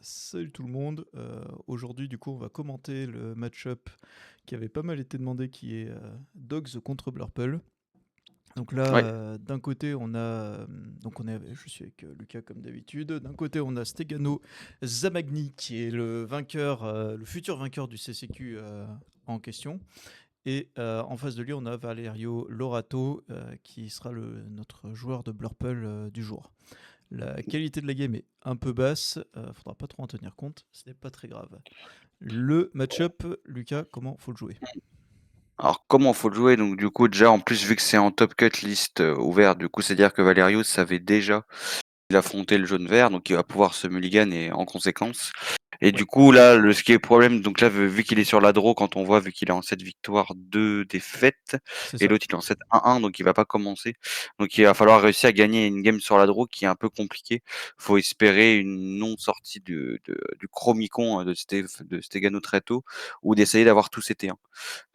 Salut tout le monde. Aujourd'hui, du coup, on va commenter le match-up qui avait pas mal été demandé, qui est Dogs contre Blurple. Donc là, Ouais, d'un côté, je suis avec Lucas comme d'habitude. D'un côté, on a Stegano Zamagni, qui est le vainqueur, le futur vainqueur du CCQ en question. Et en face de lui, on a Valerio Lorato, qui sera notre joueur de Blurple du jour. La qualité de la game est un peu basse, faudra pas trop en tenir compte, ce n'est pas très grave. Le match-up, Lucas, comment faut le jouer? alors comment faut le jouer? Donc du coup déjà en plus vu que c'est en top cut list, ouvert, du coup c'est-à-dire que Valerio savait déjà qu'il affrontait le jaune vert, donc il va pouvoir se mulligan et en conséquence. Et Ouais, du coup là, ce qui est problème, donc là vu qu'il est sur la draw, quand on voit, vu qu'il est en 7 victoires, 2 défaites, c'est et ça. l'autre il est en 7-1-1, donc il va pas commencer. Donc il va falloir réussir à gagner une game sur la draw qui est un peu compliquée. Faut espérer une non sortie du Chromicon, de Stegano très tôt, ou d'essayer d'avoir tous ses T1.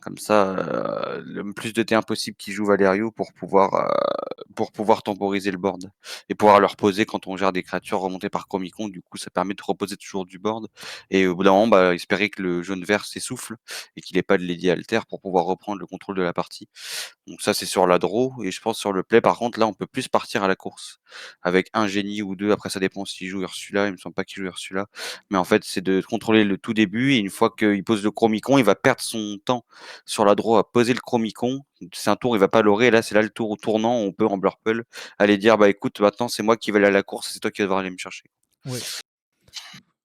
Comme ça, le plus de T1 possible qui joue Valerio pour pouvoir temporiser le board et pouvoir le reposer quand on gère des créatures remontées par Chromicon. Du coup, ça permet de reposer toujours du board et au bout d'un moment, espérer que le jaune vert s'essouffle et qu'il ait pas de Lady Alter pour pouvoir reprendre le contrôle de la partie. Donc ça, c'est sur la draw. Et je pense sur le play, par contre, là, on peut plus partir à la course avec un génie ou deux. Après, ça dépend s'il joue Ursula. Il me semble pas qu'il joue Ursula. Mais en fait, c'est de contrôler le tout début. Et une fois qu'il pose le Chromicon, il va perdre son temps sur la draw à poser le Chromicon. C'est un tour, il va pas l'aurer. Et là, c'est là le tour au tournant. On peut en Blurple aller dire, bah écoute, maintenant, c'est moi qui vais aller à la course. C'est toi qui vas devoir aller me chercher. Ouais.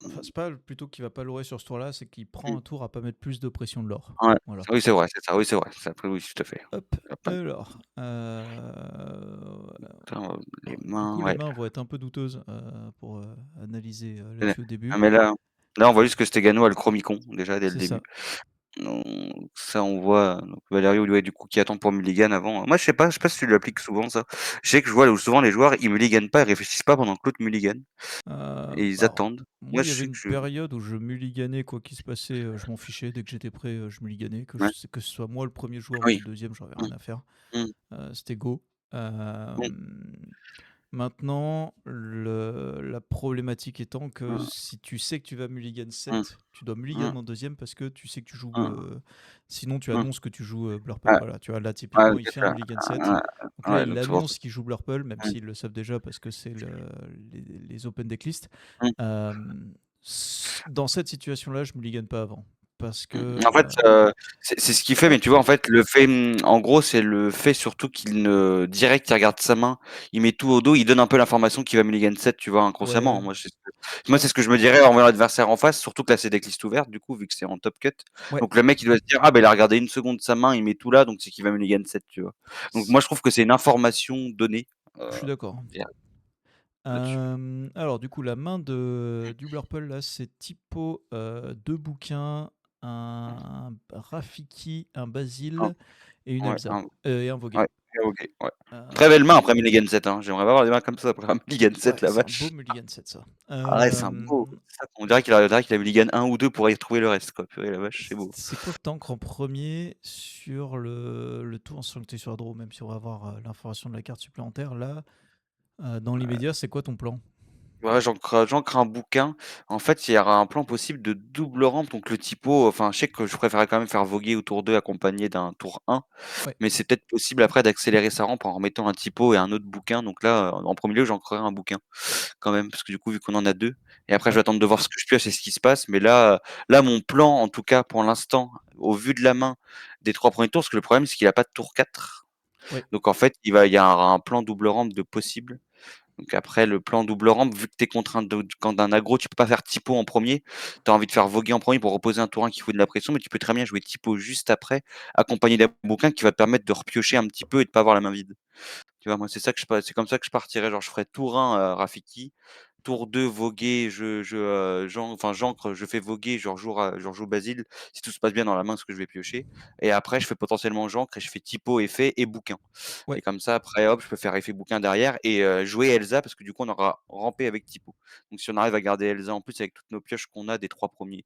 Enfin, c'est pas plutôt qu'il va pas l'aurer sur ce tour-là, c'est qu'il prend Mm. un tour à pas mettre plus de pression de l'or. Ouais. Voilà. Oui, c'est vrai, c'est ça. Oui, c'est vrai. Ça, après, oui, tout à fait. Hop, Y a pas de- alors. Putain, les Du mains, coup, les ouais. mains vont être un peu douteuses pour analyser Ah, là-dessus au début. mais là, on voit juste que Stegano a le Chromicon, déjà, dès le C'est début. ça. Donc ça, on voit, donc Valerio, ouais, du coup, qui attend pour mulligan avant. Moi, je sais pas si tu l'appliques souvent, ça. Je sais que je vois où souvent les joueurs, ils mulliganent pas, ils réfléchissent pas pendant que l'autre mulligan et ils Alors, attendent. Moi, moi, il y je avait sais que une je période où je mulliganais quoi qu'il se passait, je m'en fichais. Dès que j'étais prêt, je mulliganais. ouais, Que ce soit moi le premier joueur ou oui. le deuxième, j'avais Mmh, rien à faire. mmh, C'était go. mmh, Maintenant, la problématique étant que mmh, si tu sais que tu vas mulligan mmh, 7, tu dois mulligan mmh, en deuxième parce que tu sais que tu joues. mmh, Sinon, tu mmh. annonces que tu joues Blurple. Ouais, Voilà, tu vois, là, ouais, typiquement, OK, il fait un ça mulligan 7. ouais, Donc là, ouais, il donc c'est pour ça. annonce qu'il joue Blurple, même Mmh, s'ils le savent déjà parce que c'est les open decklist. mmh. Euh, dans cette situation-là, je mulligan pas avant. Parce que. En fait, c'est ce qu'il fait, Ouais, mais tu vois, en fait, le fait, en gros, c'est le fait surtout qu'il ne direct, il regarde sa main, il met tout au dos, il donne un peu l'information qu'il va mulligan 7, tu vois, inconsciemment. ouais. Moi, Ouais, c'est ce que je me dirais en voyant l'adversaire en face, surtout que là, c'est des listes ouvertes, du coup, vu que c'est en top cut. ouais. Donc le mec, il doit se dire: «Ah, ben il a regardé une seconde sa main, il met tout là, donc c'est qu'il va mulligan 7», tu vois? Donc moi, je trouve que c'est une information donnée, Je heu, suis d'accord. direct là-dessus. Alors du coup, la main du Blurple, là, c'est typo 2 bouquins, un Rafiki, un Hein, Basile et une ouais, Elsa. Et un Voguet. ouais, OK, ouais. Très Heu, belle main après mulligan 7, hein. J'aimerais pas avoir des mains comme ça après un mulligan ouais, 7, la c'est un beau vache. mulligan 7 ça. Ah ouais, c'est un beau, c'est ça, on dirait qu'il a mulligan 1 ou 2 pour aller retrouver le reste, quoi. Purée la vache, c'est beau. C'est quoi que tu en premier sur le tour, en sachant que tu sur draw, même si on va avoir, l'information de la carte supplémentaire là, dans l'immédiat, c'est quoi ton plan? Ouais, j'ancre un bouquin. En fait, il y aura un plan possible de double rampe, donc le typo, enfin, je sais que je préférais quand même faire voguer au tour 2 accompagné d'un tour 1, Ouais, mais c'est peut-être possible après d'accélérer sa rampe en remettant un typo et un autre bouquin. Donc là, en premier lieu, j'ancrerai un bouquin quand même, parce que du coup, vu qu'on en a 2, et après je vais ouais, attendre de voir ce que je pioche et ce qui se passe. Mais là, mon plan, en tout cas pour l'instant, au vu de la main des 3 premiers tours, parce que le problème, c'est qu'il a pas de tour 4. ouais, Donc en fait, il y a un plan double rampe de possible. Donc après, le plan double rampe, vu que tu es contraint quand d'un aggro, tu peux pas faire typo en premier. Tu as envie de faire voguer en premier pour reposer un tour 1 qui fout de la pression, mais tu peux très bien jouer typo juste après, accompagné d'un bouquin qui va te permettre de repiocher un petit peu et de pas avoir la main vide. Tu vois, moi, c'est comme ça que je partirais. Genre, je ferais tour 1, Rafiki, tour 2, voguer, j'ancre, je fais voguer, je rejoue Basile, si tout se passe bien dans la main, ce que je vais piocher. Et après, je fais potentiellement j'ancre et je fais typo, effet et bouquin. Et ouais. comme ça, après, hop, je peux faire effet bouquin derrière et jouer Elsa parce que du coup, on aura rampé avec typo. Donc, si on arrive à garder Elsa en plus avec toutes nos pioches qu'on a des 3 premiers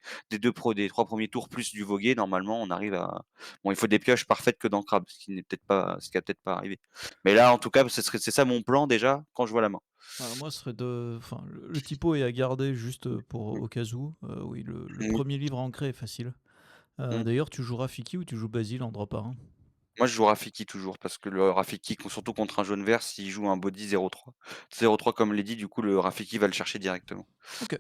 tours plus du voguer, normalement, on arrive à. Bon, il faut des pioches parfaites que d'encrable, ce qui va peut-être pas arrivé. Mais là, en tout cas, c'est ça mon plan déjà quand je vois la main. Bah, moi, ce serait de enfin, le typo est à garder juste, pour Mmh. au cas où. Oui, le Oui. 1er livre ancré est facile. Mmh. D'ailleurs, tu joues Rafiki ou tu joues Basile en drop à 1? Moi, je joue Rafiki toujours parce que le Rafiki, surtout contre un jaune vert, s'il joue un body 0-3. 0-3 comme l'a dit, du coup, le Rafiki va le chercher directement. OK.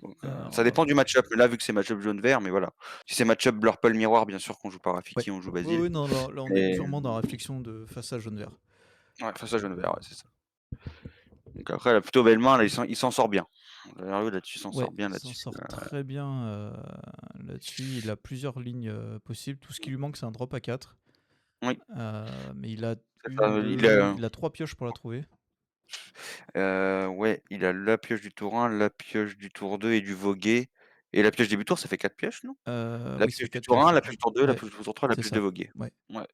Donc, ça On va dépend du match-up. Là, vu que c'est match-up jaune-vert, mais voilà. Si c'est match-up Blurple Miroir, bien sûr qu'on joue pas ouais. Rafiki, on joue Oui, Basile. oui, non, là, on est Et purement dans la réflexion de face à jaune-vert. ouais, face à jaune-vert, ouais, c'est ça. Donc après, elle a plutôt belle main, là, il s'en sort bien. Là-dessus, il s'en Ouais, sort bien il s'en là-dessus. sort très bien, là-dessus. Il a plusieurs lignes, possibles. Tout ce qui lui manque, c'est un drop à 4. Oui, Mais il a c'est ça, une, il 2, a il a 3 pioches pour la trouver. ouais, il a la pioche du tour 1, la pioche du tour 2 et du voguet et la pioche début de tour, ça fait 4 pioches, non? La Oui, ça fait pioche du 4 tour 1, pioches, la ouais. pioche du tour 2, la Ouais, pioche du tour 3, la c'est pioche de ça. voguet. Ouais. Ouais.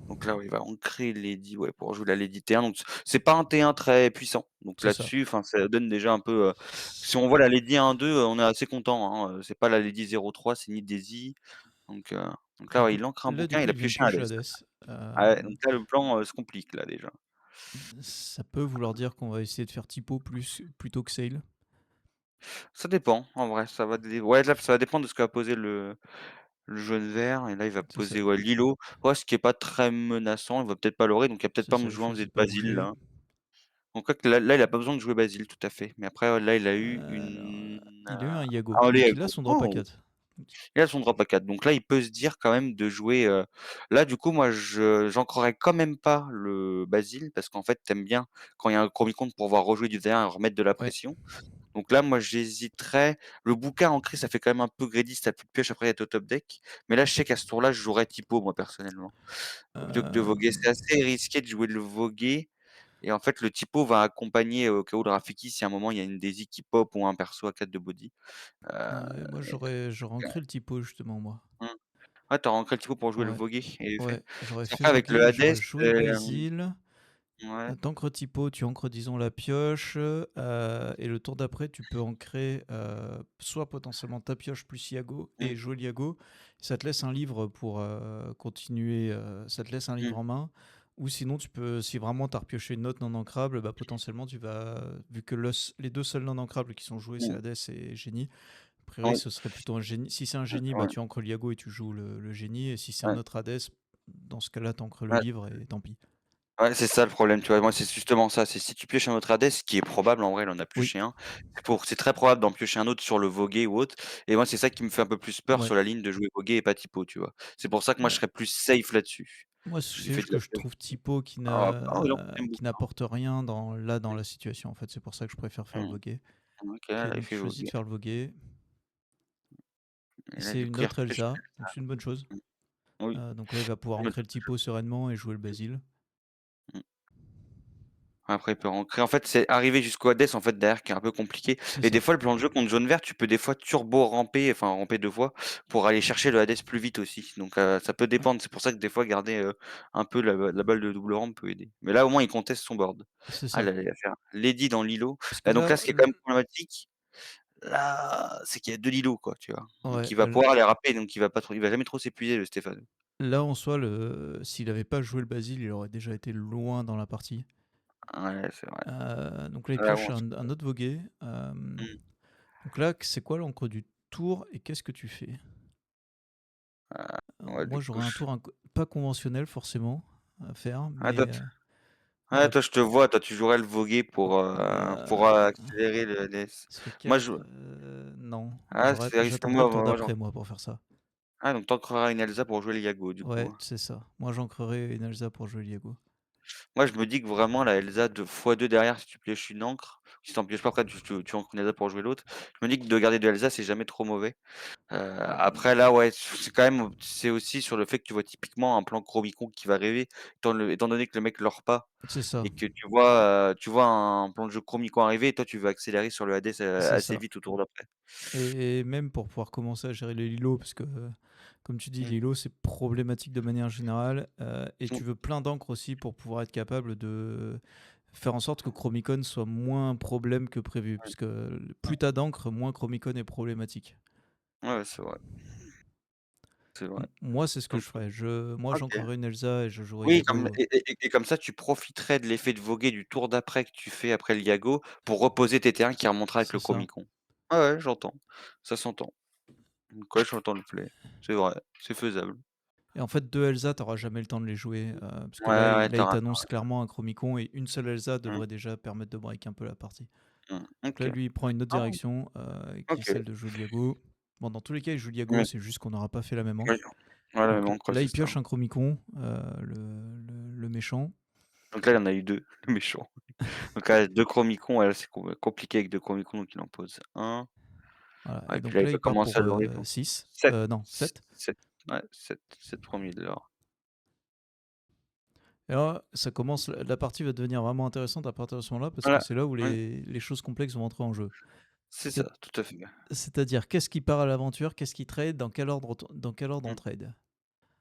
Donc là, ouais, il va ancrer Lady, ouais, pour jouer la Lady T1, donc c'est pas un T1 très puissant. Donc C'est ça. là-dessus, enfin, ça donne déjà un peu, si on voit la Lady 1-2, on est assez content, hein, c'est pas la Lady 0-3, c'est ni Daisy. Donc heu, donc là, Donc ouais, il ancre un là, du bouquin, coup, il a il vient pioché un piocher Hades. Hadès. Ah ouais, donc là, le plan, se complique là déjà. Ça peut vouloir dire qu'on va essayer de faire typo plutôt que Sail. Ça dépend, en vrai, ça va dé ouais, là, ça va dépendre de ce qu'a posé le jaune vert et là, il va C'est ça. poser, ouais, Lilo. Ouais, ce qui est pas très menaçant, il va peut-être pas l'aurer, donc il va peut-être C'est pas ça, me il jouer un choisit Z de pas Basile bouger. là. Donc quoique là, il a pas besoin de jouer Basile, tout à fait. Mais après, là, il a eu Alors, une, il a eu un Iago, un donc il a Léago. son drop à Oh! 4. Il a son drop à 4. Donc là, il peut se dire quand même de jouer, là, du coup, moi, j'ancrerais quand même pas le Basile parce qu'en fait, tu aimes bien quand il y a un Chromie-Contre pour pouvoir rejouer du V1 et remettre de la Ouais. pression. Donc là, moi, j'hésiterais. Le bouquin ancré, ça fait quand même un peu greedy si tu plus de pioche après être au top deck. Mais là, je sais qu'à ce tour-là, je jouerais Typo, moi, personnellement, plutôt que de voguer. C'est Hem, assez risqué de jouer le voguer et en fait, le Typo va accompagner, au cas où le Rafiki, si à un moment il y a une Daisy qui pop ou un perso à 4 de body. Heu ouais, moi, j'aurais ancré le typo, justement, moi. Mmh. Ouais, tu as ancré le Typo pour jouer le Ouais, voguer et fait. ouais, j'aurais Parce fait qu'après avec le voguer, Hades, j'aurais joué Basile. ouais. Tu typo, tu ancres, disons, la pioche, et le tour d'après, tu peux ancrer, soit potentiellement ta pioche plus Iago Mmh, et jouer l'Iago. Ça te laisse un livre pour, continuer, ça te laisse un mmh, livre en main. Ou sinon, tu peux, si vraiment tu as repioché une note non ancrable, bah, potentiellement, tu vas, vu que les 2 seuls non ancrables qui sont joués, c'est mmh. Hades et Génie. A priori, Oui, ce serait plutôt un Génie. Si c'est un Génie, bah, ouais, tu ancres l'Iago et tu joues le Génie. Et si c'est un ouais, autre Hades, dans ce cas-là, tu ancres le ouais. livre et tant pis. Ouais, c'est ça le problème, tu vois? Moi, c'est justement ça, c'est si tu pioches un autre Hades, ce qui est probable en vrai, il en a Oui, pioché un, c'est très probable d'en piocher un autre sur le voguer ou autre et moi, c'est ça qui me fait un peu plus peur ouais. sur la ligne de jouer voguer et pas typo, tu vois? C'est pour ça que moi, je Bah, serais plus safe là-dessus, moi, du c'est fait juste de la que je pioche. trouve typo Ah oui, non, j'aime qui beaucoup, hein. n'apporte rien dans Mmh, la situation. En fait, c'est pour ça que je préfère faire le mmh. voguer. OK, Ok, là, il donc je fait choisis de voguer faire le voguer. et là, C'est du une coup, il autre repioche Elsa, donc c'est une bonne chose. mmh, oui, Donc là, il va pouvoir je me ancrer le typo sereinement et jouer le Basile. mmh. Après, il peut rentrer. En fait, c'est arriver jusqu'au Hades, en fait, derrière qui est un peu compliqué C'est et des ça, fois, le plan de jeu contre jaune vert, tu peux des fois turbo ramper, enfin ramper 2 fois pour aller chercher le Hades plus vite aussi. Donc ça peut ouais, dépendre. C'est pour ça que des fois garder, un peu la balle de double rampe peut aider. Mais là, au moins, il conteste son board. c'est Ah, ça. là, il va faire Lady dans l'îlot. Parce que Donc là, là, ce qui est quand même problématique, là, c'est qu'il y a 2 lilos, quoi, tu vois? Donc ouais, il va pouvoir les râper, donc il va jamais trop s'épuiser le Stéphane. là en soi, s'il n'avait pas joué le Basile, il aurait déjà été loin dans la partie. Ouais, c'est vrai. Donc là, il Là, pioche bon, un autre voguet. mmh, Donc là, c'est quoi l'encre du tour et qu'est-ce que tu fais? ouais, du Moi, coup, j'aurais un je tour pas conventionnel forcément à faire, ah, mais ouais, euh, toi, je te vois, toi, tu jouerais le voguer pour bah, accélérer le DS. ça fait Moi, 4. je Non, c'est risqué, j'attendrai le tour moi, d'après, moi, pour faire ça. donc tu ancreras une Elsa pour jouer les Yago, du coup, Ouais, hein. c'est ça. Moi, j'ancrerai une Elsa pour jouer Liego. Moi, je me dis que vraiment la Elsa de x2 derrière, si tu pioches une encre, si tu en pioches pas, après tu ancres une Elsa pour jouer l'autre. Je me dis que de garder 2 Elsa, c'est jamais trop mauvais. Après là, ouais, c'est quand même c'est aussi sur le fait que tu vois typiquement un plan Chromicon qui va arriver, étant donné que le mec leurre pas C'est ça, et que tu vois un plan de jeu Chromicon arriver et toi tu veux accélérer sur le Hades, c'est assez ça. vite au tour d'après. Et même pour pouvoir commencer à gérer les Lilo, parce que, comme tu dis, Mmh. Lilo, c'est problématique de manière générale, et Mmh. tu veux plein d'encre aussi pour pouvoir être capable de faire en sorte que Chromicon soit moins un problème que prévu, Ouais, puisque ouais. plus t'as d'encre, moins Chromicon est problématique. Ouais, ouais, c'est vrai. c'est vrai. Moi, c'est ce que Donc je ferais. Moi, OK. j'ancrerais une Elsa et je jouerais Oui, comme Yago. et comme ça, tu profiterais de l'effet de voguer du tour d'après que tu fais après le Yago pour reposer tes terrains qui remontera avec C'est le ça. Chromicon. Ouais, ouais, j'entends. Ça s'entend. Donc ouais, j'entends le play. C'est vrai, c'est faisable. Et en fait, 2 Elsa, tu jamais le temps de les jouer, parce que Ouais, ouais, là, il tu t'annonce clairement un Chromicon et une seule Elsa mmh, devrait déjà permettre de break un peu la partie. Donc là, OK. lui, il prend une autre Ah, direction, qui est OK. celle de jouer Diago. Bon, dans tous les cas, il joue Diago, Oui, c'est juste qu'on n'aura pas fait la même oui. encre. Ouais, la Donc même encre, là, c'est il ça. pioche un Chromicon, le méchant. Donc là, il y en a eu 2, le méchant. Donc là, 2 Chromicons, ouais, là, c'est compliqué avec 2 Chromicons, donc il en pose 1. Voilà. Ouais, Et et puis donc là, il là, va il part commencer pour à jouer donc 6. 7, Non, 7. 7, ouais, 7 premiers de l'or. Et là, ça commence, la partie va devenir vraiment intéressante à partir de ce moment-là, parce que Voilà, c'est là où oui, les choses complexes vont entrer en jeu. c'est ça, C'est- tout à fait. C'est-à-dire, qu'est-ce qui part à l'aventure, qu'est-ce qui trade, dans quel ordre on Mmh. trade.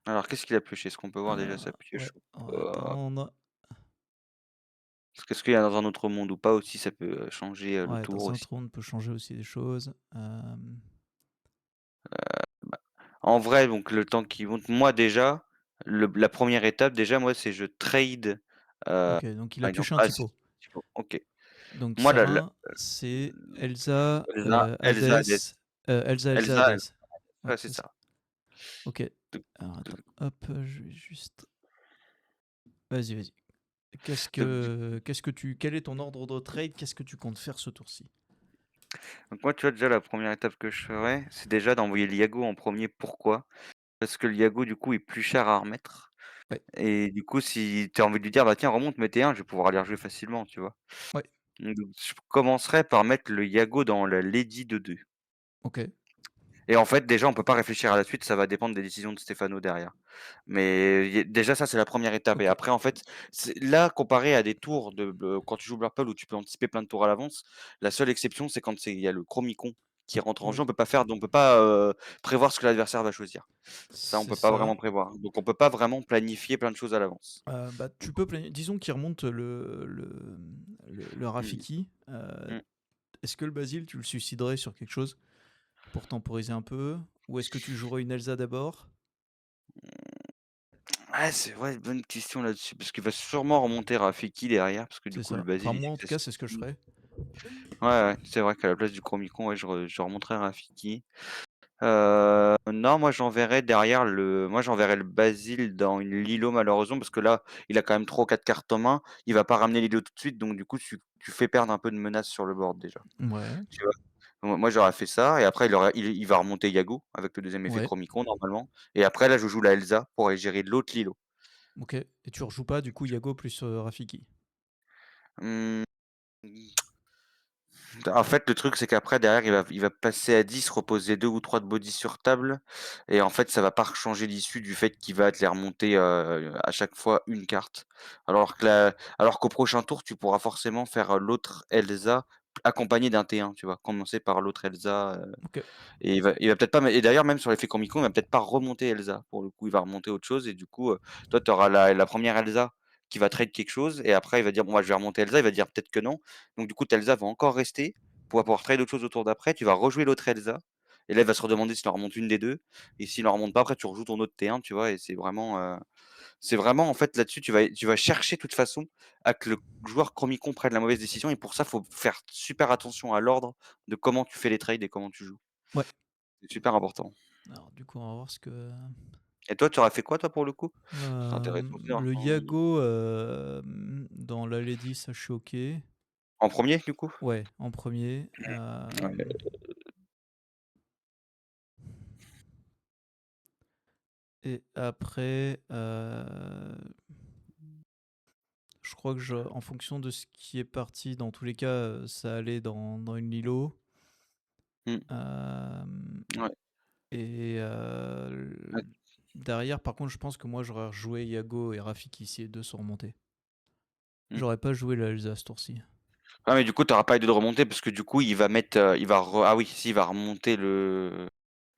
Alors qu'est-ce qu'il a pioché? Est-ce qu'on peut voir déjà Euh, sa ouais, pioche ou on va pas? attendre. Parce qu'est-ce qu'il y a dans un autre monde ou pas aussi, ça peut, changer, le Ouais, tour dans un aussi. autre monde, on peut changer aussi des choses. Bah, en vrai, donc le temps qu'il monte, moi déjà, la première étape déjà, moi, c'est je trade, Ok, donc il a par exemple pioché un ah c'est typo. OK. Donc Moi la ça, c'est Elsa, Elsa, Hades, Hades, Elsa Elsa, Hades. Ouais, ouais, c'est c'est ça. ça. Ok. Donc Alors attends, donc hop, je vais juste. Vas-y, vas-y. donc Quel est ton ordre de trade? Qu'est-ce que tu comptes faire ce tour-ci? donc moi, tu vois, déjà la première étape que je ferais, c'est déjà d'envoyer l'Iago en premier. Pourquoi? Parce que l'Iago, du coup, est plus cher à remettre Ouais, et du coup, si tu as envie de lui dire: «Bah, tiens, remonte, mets tes 1», je vais pouvoir aller rejouer facilement, tu vois? ouais, Donc je commencerais par mettre le Yago dans la Lady de 2 ok. et en fait, déjà, on peut pas réfléchir à la suite, ça va dépendre des décisions de Stefano derrière. Mais y déjà ça, c'est la première étape et Ok. après, en fait, c'est là, comparé à des tours quand tu joues Blurple où tu peux anticiper plein de tours à l'avance, la seule exception, c'est quand il y a le Chromicon qui rentre en jeu, Oui, on peut pas, prévoir ce que l'adversaire va choisir. Ça, on c'est peut pas ça. vraiment prévoir. Donc on peut pas vraiment planifier plein de choses à l'avance. Bah, tu peux disons qu'il remonte le Mmh. Rafiki. Mmh. Est-ce que le Basile, tu le suiciderais sur quelque chose pour temporiser un peu? Ou est-ce que tu jouerais une Elsa d'abord? Ouais, c'est vrai, bonne question là-dessus, parce qu'il va sûrement remonter Rafiki derrière, parce que du C'est coup le ça. Enfin, Basile il moi, en tout cas, s'exhaust c'est ce que je plus. ferais. Ouais, ouais, c'est vrai qu'à la place du Chromicon, ouais, je remonterais Rafiki. Non, moi j'enverrais le Basile dans une Lilo malheureusement, parce que là, il a quand même 3 ou 4 cartes en main. Il va pas ramener Lilo tout de suite, donc du coup tu fais perdre un peu de menace sur le board déjà. Ouais, Tu vois? Moi j'aurais fait ça et après il va remonter Yago avec le deuxième effet ouais, Chromicon normalement et après là je joue la Elsa pour aller gérer l'autre Lilo. ok. Et tu rejoues pas, du coup, Yago plus Rafiki. Mmh. En fait, le truc, c'est qu'après, derrière, il va passer à 10, reposer 2 ou 3 de body sur table et en fait, ça va pas changer l'issue du fait qu'il va te les remonter, à chaque fois une carte. Alors qu'au prochain tour, tu pourras forcément faire, l'autre Elsa accompagné d'un T1, tu vois? Commencer par l'autre Elsa, Ok, et il va peut-être pas et d'ailleurs, même sur l'effet Comic-Con, il va peut-être pas remonter Elsa. Pour le coup, il va remonter autre chose et du coup, toi, tu auras la 1re Elsa qui va trade quelque chose et après il va dire: «Bon, bah, je vais remonter Elsa», il va dire: «Peut-être que non». Donc du coup, ta Elsa va encore rester pour pouvoir trade autre chose au tour d'après. Tu vas rejouer l'autre Elsa et là, il va se redemander s'il en remonte une des 2 et s'il en remonte pas, après tu rejoues ton autre T1, tu vois? Et c'est vraiment en fait là-dessus, tu vas chercher de toute façon à que le joueur Chromicon prenne la mauvaise décision et pour ça, faut faire super attention à l'ordre de comment tu fais les trades et comment tu joues. ouais. C'est super important. Alors, du coup, on va voir ce que. Et toi, tu aurais fait quoi toi pour le coup? C'est intéressant aussi Le d'entendre. Yago dans la Lady, ça, je suis ok. En premier du coup? Ouais, en premier. Ouais. Et après, je crois que en fonction de ce qui est parti, dans tous les cas, ça allait dans une Lilo. Mmh. Euh, Ouais. et Ouais. derrière, par contre, je pense que moi, j'aurais rejoué Yago et Rafiki si les deux sont remontés. Mmh. J'aurais pas joué la Elsa ce tour-ci. Ah mais du coup, tu auras pas idée de remonter parce que du coup, il va mettre, il va re ah oui, si, il va remonter le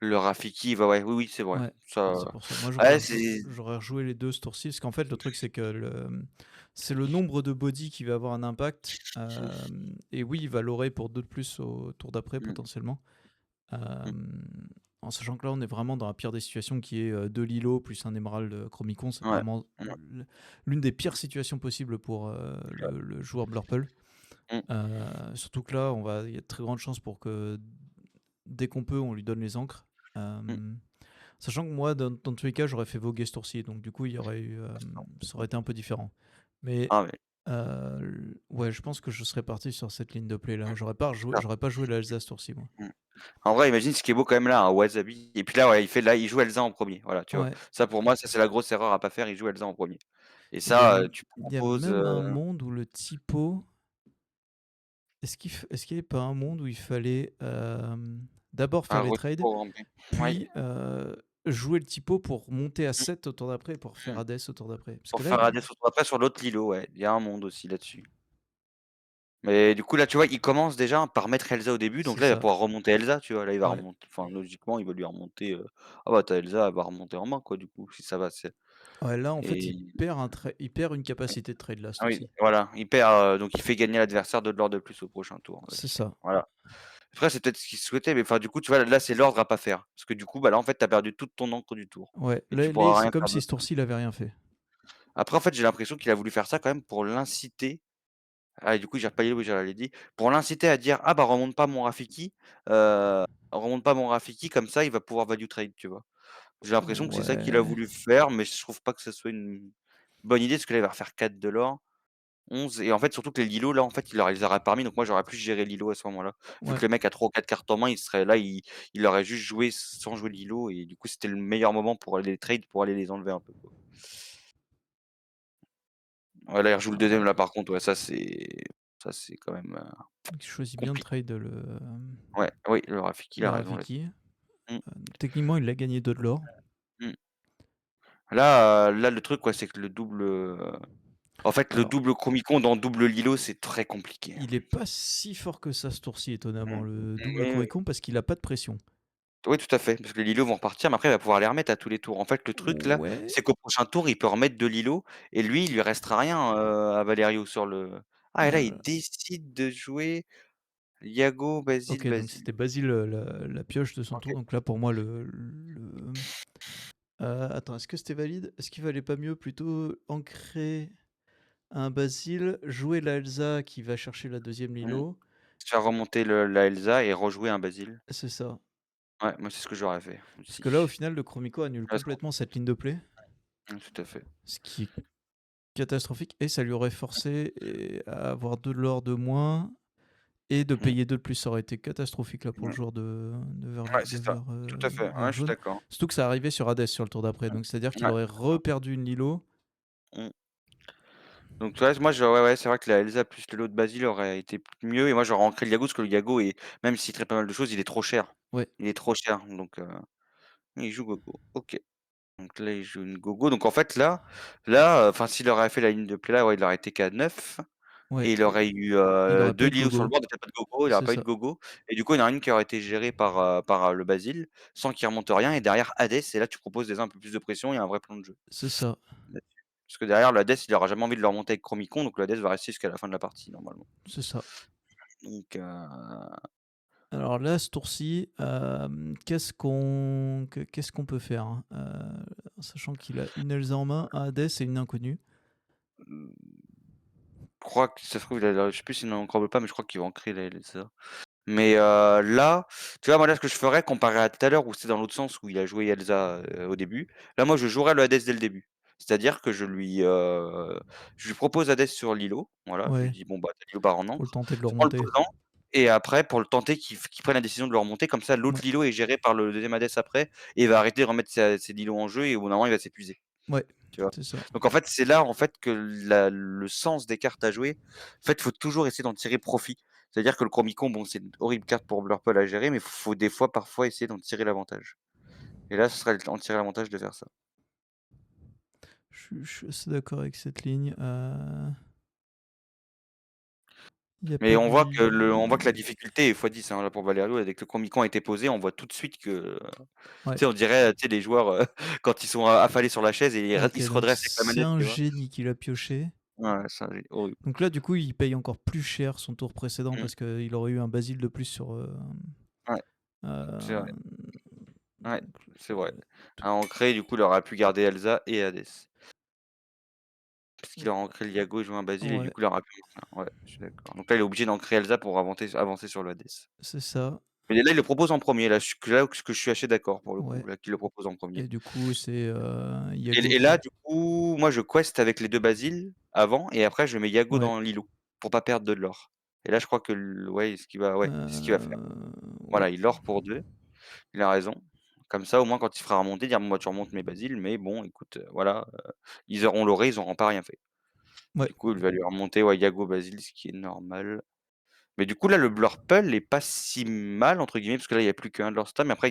Rafiki, il va ouais, oui, oui, c'est vrai. Ouais, Ça, c'est pour ça. Moi, ouais, c'est j'aurais rejoué les deux ce tour-ci, parce qu'en fait, le truc, c'est que c'est le nombre de body qui va avoir un impact. Et oui, il va l'aurer pour deux de plus au tour d'après, mmh. potentiellement. Mmh. En sachant que là, on est vraiment dans la pire des situations qui est, 2 Lilo plus un émerald, Chromicon. C'est Ouais. vraiment Mmh. l'une des pires situations possibles pour, Ouais. le joueur Blurple. Mmh. Surtout que là, il y a de très grandes chances pour que dès qu'on peut, on lui donne les encres. Mmh. Sachant que moi, dans tous les cas, j'aurais fait voguer ce tour-ci, donc du coup, il y aurait eu, ça aurait été un peu différent. Mais Ah mais ouais, je pense que je serais parti sur cette ligne de play là. mmh, c'est ça. J'aurais pas joué l'Alsace ce tour-ci, moi. Mmh. En vrai, imagine ce qui est beau quand même là, un Wasabi et puis là, ouais, il joue Elsa en premier, voilà, tu vois? Ouais, Ça pour moi, ça c'est la grosse erreur à pas faire, il joue Elsa en premier et il y a ça, tu il y a proposes, même un monde où le typo est-ce qu'il y avait pas un monde où il fallait, d'abord faire un les trades, reprogrammé. Oui. puis, jouer le typo pour monter à Mmh 7 au tour d'après et pour faire mh. Hades au tour d'après? Parce que Pour là, faire il Hades après sur l'autre Lilo, ouais, il y a un monde aussi là-dessus. Mais du coup, là, tu vois, il commence déjà par mettre Elsa au début, donc c'est là, il va ça, pouvoir remonter Elsa, tu vois? Là, il va ouais. remonter enfin, logiquement, il va lui remonter, ah bah, tu as Elsa, elle va remonter en main, quoi, du coup, si ça va, c'est Ouais, là, en fait, et il perd une capacité de trade là, ce ah oui, tour-ci. voilà, il perd, donc il fait gagner l'adversaire 2 de l'ordre de plus au prochain tour, C'est aussi. ça. Voilà. Après, c'est peut-être ce qu'il souhaitait, mais enfin, du coup, tu vois, là, c'est l'ordre à pas faire. Parce que du coup, bah, là, en fait, tu as perdu toute ton encre du tour Ouais, et tu là, pourras c'est rien comme faire si d'autre. ce tour-ci, il avait rien fait. Après, en fait, j'ai l'impression qu'il a voulu faire ça quand même pour l'inciter. Ah et du coup, j'ai repaillé, oui, je l'avais dit. Pour l'inciter à dire: «Ah bah, remonte pas mon Rafiki, comme ça, il va pouvoir value trade», tu vois? J'ai l'impression que c'est ça qu'il a Ouais. voulu faire, mais je trouve pas que ce soit une bonne idée, parce que là, il va refaire 4 de l'or, 11 et en fait, surtout que les Lilo, là, en fait, il les aurait pas remis, donc moi, j'aurais plus géré Lilo à ce moment-là. Vu Ouais. que le mec a 3 ou 4 cartes en main, il serait là, il aurait juste joué sans jouer Lilo et du coup, c'était le meilleur moment pour aller les trade, pour aller les enlever un peu, quoi. Ouais, là, il rejoue le deuxième là, par contre, ouais, ça c'est quand même, Il choisit bien de compliqué. trade Ouais, oui, le Rafiki, il le a raison là-dessus. Rafiki. Mmh, Techniquement, il a gagné 2 de l'or. mmh. Là, le truc, ouais, c'est que en fait, le Alors, double Chromicon dans double Lilo, c'est très compliqué. il est pas si fort que ça ce tour-ci, étonnamment, Mmh. le double Mais Coricon, parce qu'il a pas de pression. oui, tout à fait, parce que les Lilos vont repartir, mais après, il va pouvoir les remettre à tous les tours. En fait, le truc là, Ouais. c'est qu'au prochain tour, il peut remettre 2 Lilos et lui, il lui restera rien, à Valerio sur le ah et là, il Heu, décide de jouer Yago, Basile, OK, donc Basile. c'était Basile, la pioche de son tour. OK. Donc là, pour moi, attends, est-ce que c'était valide? Est-ce qu'il valait pas mieux plutôt ancrer un Basile, jouer la Elsa qui va chercher la deuxième Mmh. Lilo? Faire remonter la Elsa et rejouer un Basile. C'est ça. Ouais, moi, c'est ce que j'aurais fait Parce que là, au aussi. final, le Chromico annule Parce qu'on complètement cette ligne de play, tout à fait. ce qui est catastrophique et ça lui aurait forcé à avoir 2 de l'or de moins et de Mmh. payer 2 de plus. Ça aurait été catastrophique là pour le Mmh. joueur Ouais, c'est ça. Tout à fait. vert Ouais, je suis jaune. d'accord. Surtout que ça arrivait sur Hades sur le tour d'après, donc c'est-à-dire qu'il Ouais. aurait reperdu une Lilo. Mmh. Donc tu vois, moi je ouais, ouais, c'est vrai que la Elsa plus le lot de Basile aurait été mieux et moi j'aurais ancré le Yago parce que le Yago est même s'il traite pas mal de choses, il est trop cher. Ouais, Il est trop cher donc il joue Gogo. OK. Donc là, il joue une Gogo donc en fait là, enfin s'il aurait fait la ligne de play là, ouais, il aurait été qu'à 9 ouais et il aurait eu, il aurait pas 2 eu de Lilo sur le gogo. board, donc il y a pas de Gogo, il aurait C'est pas eu de ça, Gogo et du coup, il y en a une qui aurait été gérée par le Basile sans qu'il remonte rien et derrière Hades et là tu proposes déjà un peu plus de pression, il y a un vrai plan de jeu. c'est ça, Là-dessus. Parce que derrière le Hades, il aura jamais envie de le remonter avec Chromicon, donc le Hades va rester jusqu'à la fin de la partie normalement. c'est ça. Donc Alors là, ce tour-ci, qu'est-ce qu'on peut faire, hein? Sachant qu'il a une Elsa en main, un Hades et une inconnue. mmh, je crois que ça se trouve, il a je sais plus s'il en a encore pas, mais je crois qu'il va en créer là, ça. Mais là, tu vois, moi, là, ce que je ferais comparé à tout à l'heure où c'était dans l'autre sens, où il a joué Elsa, au début, là, moi, je jouerais le Hades dès le début. C'est-à-dire que je lui propose Hades sur Lilo, voilà, je lui Ouais, dis: «Bon, bah, tu as Lilo part en pour le encre, tenter de le je prends le remonter. pesant» et après pour le tenter qu'il prenne la décision de le remonter, comme ça l'autre Ouais, Lilo est géré par le deuxième Hades après et il va arrêter de remettre ses Lilo en jeu et au bout d'un moment, il va s'épuiser, ouais, tu vois? c'est ça. Donc en fait, c'est là, en fait, que le sens des cartes à jouer, en fait, faut toujours essayer d'en tirer profit. C'est-à-dire que le Chromicon, bon, c'est une horrible carte pour Blurple à gérer, mais faut des fois, parfois, essayer d'en tirer l'avantage. Et là, ce serait en tirer l'avantage de faire ça. Je suis assez d'accord avec cette ligne. Il y a Mais pas on voit que la du difficulté est fois 10 hein, là, pour Valerio, dès que le Chromicon a été posé, on voit tout de suite que, ouais. tu sais, on dirait, tu sais, les joueurs, quand ils sont affalés sur la chaise et OK, ils se donc redressent avec la c'est manette, un tu vois? génie qui l'a pioché. Ouais, ouais, ça, c'est horrible. Donc là, du coup, il paye encore plus cher son tour précédent Mmh. parce qu'il aurait eu un Basile de plus sur, Ouais. C'est vrai. Hem, Ouais, donc c'est vrai. t À ancrer, du coup, il aurait pu garder Elsa et Hades. Parce qu'il a ancré le Yago et joué un Basile et du ouais, coup, il aurait pu ouais, je suis d'accord. Donc là, il est obligé d'ancrer Elsa pour avancer sur le Hades. c'est ça, Mais là, il le propose en premier. Là, ce que je suis assez d'accord pour le coup, ouais là, qu'il le propose en premier. et du coup, c'est, Et Yago là, qui du coup, moi, je quest avec les 2 Basiles avant et après je mets Yago ouais, dans l'îlot pour pas perdre de l'or. Et là, je crois que ouais, c'est ce qu'il va faire. ouais, Voilà, il lore pour 2. Il a raison. Comme ça, au moins, quand il fera remonter, dire: «Bon, bah, tu remontes mes Basiles, mais bon, écoute, voilà, ils auront loré, ils auront pas rien fait». ouais. Du coup, il va lui remonter, ouais, Yago Basile, ce qui est normal. Mais du coup, là, le Blurple est pas si mal entre guillemets, parce que là, il y a plus qu'un de leurs stats, mais après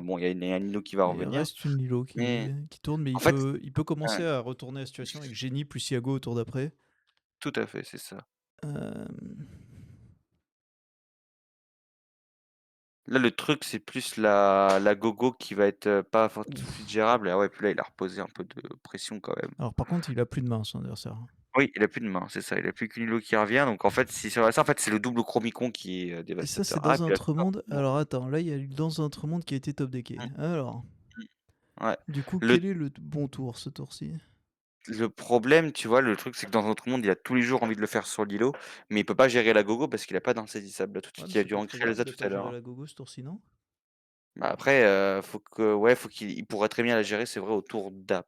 bon, il y a un Nino qui va Il revenir. reste une Lilo Mais qui tourne, mais en fait il peut ouais, commencer à retourner la situation avec Génie plus Yago au tour d'après. tout à fait, c'est ça. Hem, Là, le truc, c'est plus la gogo qui va être, pas tout de suite ouf. gérable. Et ah ouais, puis là, il a reposé un peu de pression quand même. Alors par contre, il a plus de main son adversaire, hein. Oui, il a plus de main, c'est ça, il a plus qu'une îlot qui revient. Donc en fait, si ça, en fait, c'est le double Chromicon qui est, Et ça, dévastateur. c'est Ah, et dans puis un la super Tremonde. combo. Alors attends, là, il y a eu dans un Tremonde qui a été top decké. Mmh, Alors, mmh, ouais. du coup, Le quel est le bon tour ce tour-ci? le problème, tu vois, le truc, c'est que dans notre monde, il a tous les jours envie de le faire sur l'îlot, mais il peut pas gérer la gogo parce qu'il a pas d'insaisissable. Là, tout de Ouais, suite, mais il a c'est dû pas très ancrer grave Elsa de tout pas à gérer l'heure. la gogo ce tour-ci, non? Bah, après, faut qu'il il pourrait très bien la gérer, c'est vrai, au tour d'après,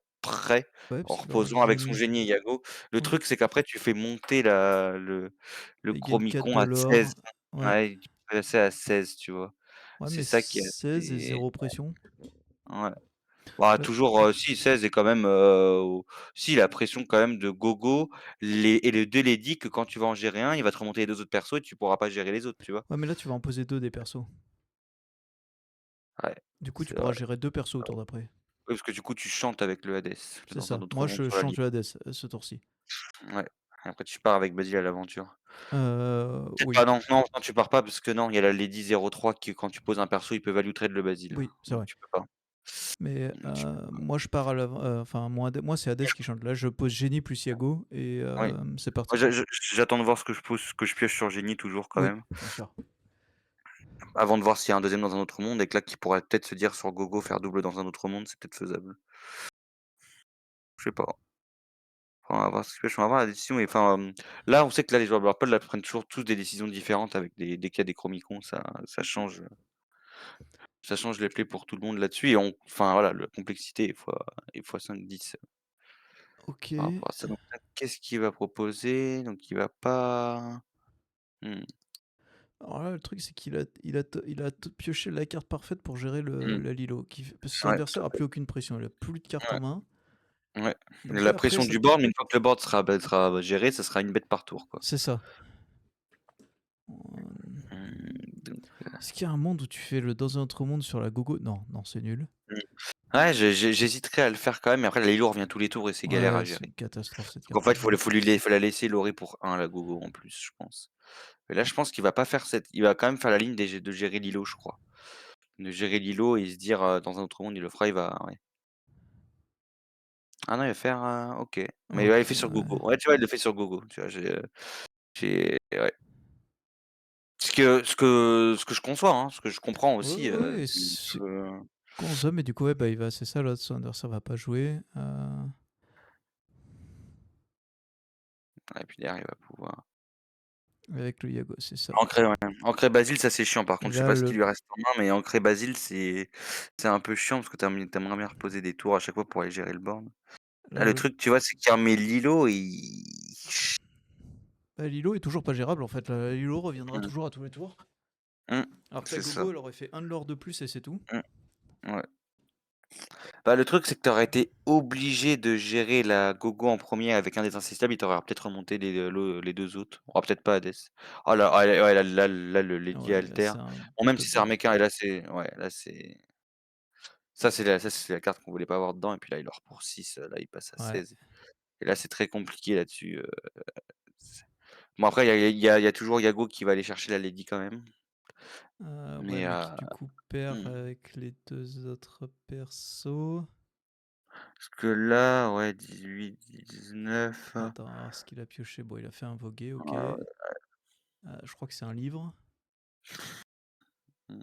Ouais, en parce qu'il aura reposant avec son Génie. génie et Yago. Le Ouais. truc, c'est qu'après tu fais monter le Il gagne 4 Chromicon de à 16. l'or. Ouais. Ouais, tu peux passer à 16, tu vois? Ouais, C'est mais ça qui est 16 et assez 0 pression. ouais. Bah, Ouais, toujours, si 16 est quand même, au si la pression quand même de gogo, les 2 lady que quand tu vas en gérer un, il va te remonter les 2 autres persos et tu pourras pas gérer les autres, tu vois? ouais, mais là, tu vas en poser 2 des persos. Ouais, Du coup, tu c'est pourras vrai. gérer 2 persos au tour d'après. Oui, parce que du coup tu chantes avec le Hades, C'est dans un ça. autre Moi, monde je sur la change ligne. le Hades, ce tour-ci. Ouais. Et après tu pars avec Basile à l'aventure. Peut-être Oui. pas, non, tu pars pas parce que non, il y a la Lady 03 qui quand tu poses un perso, il peut value trade le Basile. Oui, c'est Donc vrai. tu peux pas. Mais Tu moi, je pars à l'avant. Enfin, moi, c'est Hades qui chante. Là, je pose Génie plus Yago et oui. c'est Moi parti. j'attends de voir ce que je pose, ce que je pioche sur Génie toujours quand Oui, même, bien sûr. avant de voir s'il y a un deuxième dans un autre monde et que là qui pourrait peut-être se dire sur Gogo faire double dans un autre monde, c'est peut-être faisable. Je sais pas. On va voir ce que je pioche, on va voir la décision et enfin, là on sait que là les joueurs de Purple là prennent toujours tous des décisions différentes avec des cas des Chromicons, ça change les plays pour tout le monde là-dessus et enfin voilà, la complexité est fois 5-10 Ok. par rapport à ça. Donc là, qu'est-ce qu'il va proposer? Donc il va pas mmh, Alors là, le truc, c'est il a pioché la carte parfaite pour gérer mmh, la Lilo. Parce que son ouais, tout adversaire à a plus fait. aucune pression. Il a plus de cartes Ouais, en main. ouais. Donc La là, après, pression ça. du board, mais une fois que le board sera géré, ça sera une bête par tour, quoi. C'est ça. Euh, Donc Est-ce qu'il y a un monde où tu fais le dans un autre monde sur la gogo? Non, non, c'est nul. mmh. Ouais, j'hésiterais à le faire quand même, mais après la Lilo revient tous les tours et c'est galère à Ouais, c'est gérer. une catastrophe cette Donc en carte fait, là. faut la laisser lorer pour un la gogo en plus, je pense. Mais là, je pense qu'il va pas faire cette il va quand même faire la ligne de gérer l'îlot, je crois. De gérer l'îlot et se dire, dans un autre monde, il le fera, il va ouais. Ah non, il va faire, OK. Mais ouais, il Ok, fait sur ouais. Gogo. Ouais, tu vois, il le fait sur Gogo, tu vois? Ouais. Ce que je conçois, hein, ce que je comprends Ouais, aussi, ouais, du c'est peu Gonza, mais du coup, ouais, bah, c'est ça, là, son adversaire va pas jouer. et puis derrière, il va pouvoir Avec le Yago, c'est ça. ancrer, ouais. Ancrer Basile, ça, c'est chiant. Par Et contre, je sais là, pas ce qui lui reste en main, mais ancrer Basile, c'est un peu chiant parce que tu aimerais bien reposer des tours à chaque fois pour aller gérer le board. Là, là, le truc, tu vois, c'est qu'il remet Lilo et bah, Lilo est toujours pas gérable en fait. Lilo reviendra mmh, toujours à tous les tours. mmh, Alors que la c'est ça. Gogo, elle aurait fait un de l'or de plus et c'est tout. Mmh, ouais. Bah, le truc, c'est que tu aurais été obligé de gérer la gogo en premier avec un des insestables, il t'aurait peut-être remonté les 2 autres. Oh, peut-être pas Hades. Oh là, ah ouais, là, le Lady Ouais, là, Alter. c'est un Bon, même si top c'est de un deck. mecha et là, c'est ouais, là, c'est la carte qu'on voulait pas avoir dedans et puis là, il leur pour 6 là, il passe à Ouais. 16 et là, c'est très compliqué là-dessus, c'est bon après, il y a toujours Yago qui va aller chercher la Lady quand même, Ouais, mais mais qui du coup perd mmh, avec les deux autres persos. parce que là, ouais, 18, 19. Attends, on va voir ce qu'il a pioché. Bon, il a fait un vogué, ok. Ouais, Je crois que c'est un livre. mmh.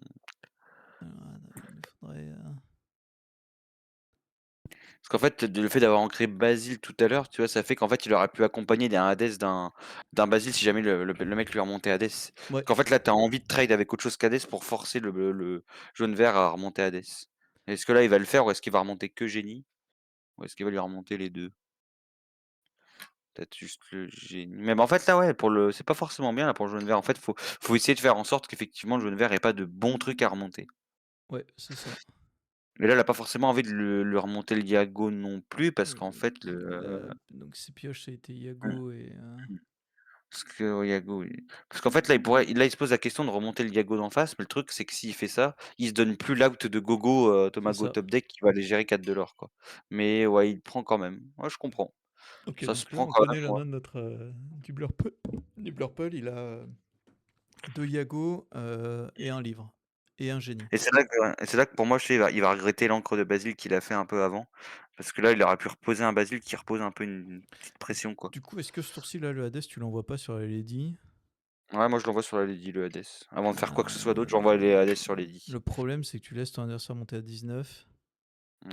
Parce qu'en fait, le fait d'avoir ancré Basile tout à l'heure, tu vois, ça fait qu'en fait, il aurait pu accompagner d'un Hades d'un Basile si jamais le mec lui remontait Hades. Parce Ouais, qu'en fait, là, tu as envie de trade avec autre chose qu'Hades pour forcer le jaune-vert à remonter Hades. Est-ce que là, il va le faire ou est-ce qu'il va remonter que Génie? Ou est-ce qu'il va lui remonter les 2? Peut-être juste le Génie. Mais bah, en fait, là, ouais, c'est pas forcément bien là pour le jaune-vert. En fait, faut essayer de faire en sorte qu'effectivement le jaune-vert ait pas de bons trucs à remonter. ouais, c'est ça. Mais là, il a pas forcément envie de le remonter le Diago non plus parce qu'en fait, Donc ses pioches, ça a été Yago et parce que ouais, Yago, parce qu'en fait, là, il se pose la question de remonter le Yago d'en face, mais le truc, c'est que s'il fait ça, il se donne plus l'out de Gogo, c'est Tomago ça. top deck qui va aller gérer 4 de l'or, quoi. Mais ouais, il prend quand même. Ouais, je comprends. Ok, Ça se donc là, prend on quand même, connaît la ouais. main de notre du Blurple. Du Blurple, il a deux Yago et un livre. Et un génie. Et c'est là que ouais, et c'est là que pour moi, je sais, il va regretter l'encre de Basile qu'il a fait un peu avant, parce que là, il aurait pu reposer un Basile qui repose un peu une petite pression, quoi. Du coup, est-ce que ce tour-ci-là, le Hades, tu l'envoies pas sur la Lady? Ouais, moi, je l'envoie sur la Lady, le Hades. Avant de faire quoi que ce soit d'autre, j'envoie les Euh, Hades sur Lady. Le problème, c'est que tu laisses ton adversaire monter à 19.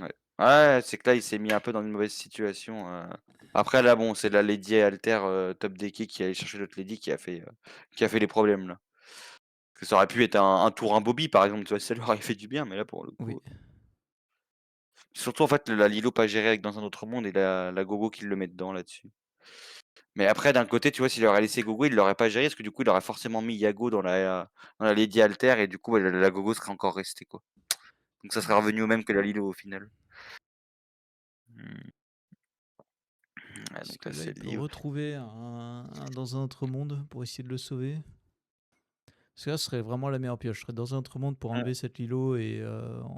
Ouais. Ouais, c'est que là, il s'est mis un peu dans une mauvaise situation. Après, là, bon, c'est la Lady Alter top decké qui allait chercher l'autre Lady qui a fait les problèmes, là. Parce que ça aurait pu être un tour un Bobby, par exemple, tu vois, ça lui aurait fait du bien, mais là, pour le Oui. coup. Surtout, en fait, la Lilo pas gérée avec Dans un autre monde et la Gogo qui le met dedans là-dessus. Mais après, d'un côté, tu vois, s'il aurait laissé Gogo, il l'aurait pas géré, parce que du coup, il aurait forcément mis Yago dans la Lady Alter, et du coup, bah, la Gogo serait encore restée, quoi. Donc ça serait revenu au même que la Lilo au final. Hmm. Ouais, Est-ce donc que là, là, c'est il le peut livre. retrouver un dans un autre monde pour essayer de le sauver? Parce que là, ce serait vraiment la meilleure pioche. Je serais dans un autre monde pour enlever cette Lilo et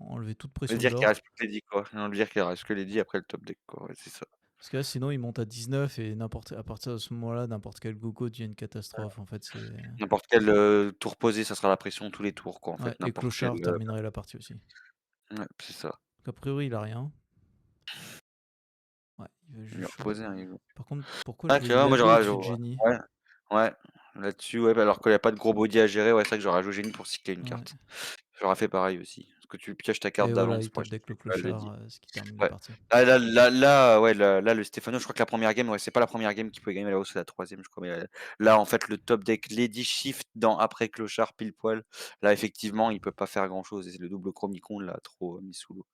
enlever toute On va pression de dire qu'il reste l'or. plus que Lady, quoi. On va dire qu'il reste que Lady après le top deck, quoi. Ouais, c'est ça. Parce que là, sinon, il monte à 19 et à partir de ce moment-là, n'importe quel Gogo devient une catastrophe. En fait, c'est. N'importe quel tour posé, ça sera la pression tous les tours, quoi. En Ouais, fait, et n'importe quel. Clochard terminerait la partie aussi. Ouais, c'est ça. Donc, a priori, il a rien. Ouais, il va Il est juste jouer. reposé, hein, il veut. Par contre, pourquoi Ah, jouer tu vois, moi Yago j'aurais. au-dessus de Génie? Ouais, ouais. Là-dessus, ouais, bah, alors qu'il n'y a pas de gros body à gérer, ouais, c'est vrai que j'aurais joué génie pour cycler une Ouais. carte. J'aurais fait pareil aussi. Parce que tu pioches ta carte Et voilà, il d'avance, moi top je deck le cycle pas Clochard, Lady. ce qui termine la Ouais. partie. Ouais, là, le Stefano, je crois que la première game, ouais, c'est pas la première game qui pouvait gagner, là-haut, c'est la troisième, je crois. Mais là, en fait, le top deck Lady Shift après Clochard, pile poil. Là, effectivement, il peut pas faire grand-chose. Et c'est le double Chromicon, l'a trop mis sous l'eau.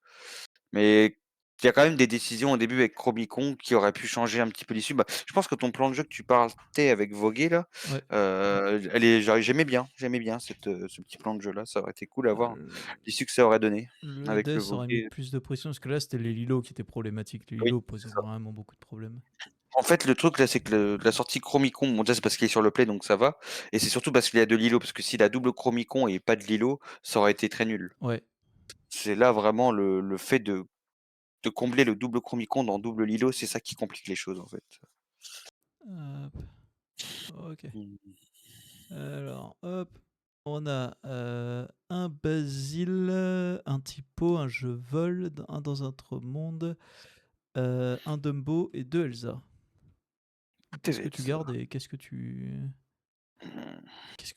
Mais il y a quand même des décisions au début avec Chromicon qui auraient pu changer un petit peu l'issue. Bah, je pense que ton plan de jeu que tu partais avec Vogué, là, Ouais. j'aimais bien ce petit plan de jeu-là. Ça aurait été cool à voir Euh, l'issue que ça aurait donné le avec le Hades aurait mis Vogué. plus de pression parce que là, c'était les Lilo qui étaient problématiques. Les Oui, Lilo c'est posaient ça. vraiment beaucoup de problèmes. En fait, le truc là, c'est que la sortie Chromicon, bon, déjà, c'est parce qu'il est sur le play, donc ça va. Et c'est surtout parce qu'il y a de Lilo, parce que s'il a double Chromicon et pas de Lilo, ça aurait été très nul. Ouais. C'est là vraiment le fait de combler le double Chromicon dans double Lilo, c'est ça qui complique les choses, en fait. Hop. Ok. Mmh. Alors, hop. On a un Basile, un Typo, un Je vole, un dans un autre monde, un Dumbo et deux Elsa. Qu'est-ce que tu TVS. gardes et Mmh. qu'est-ce que tu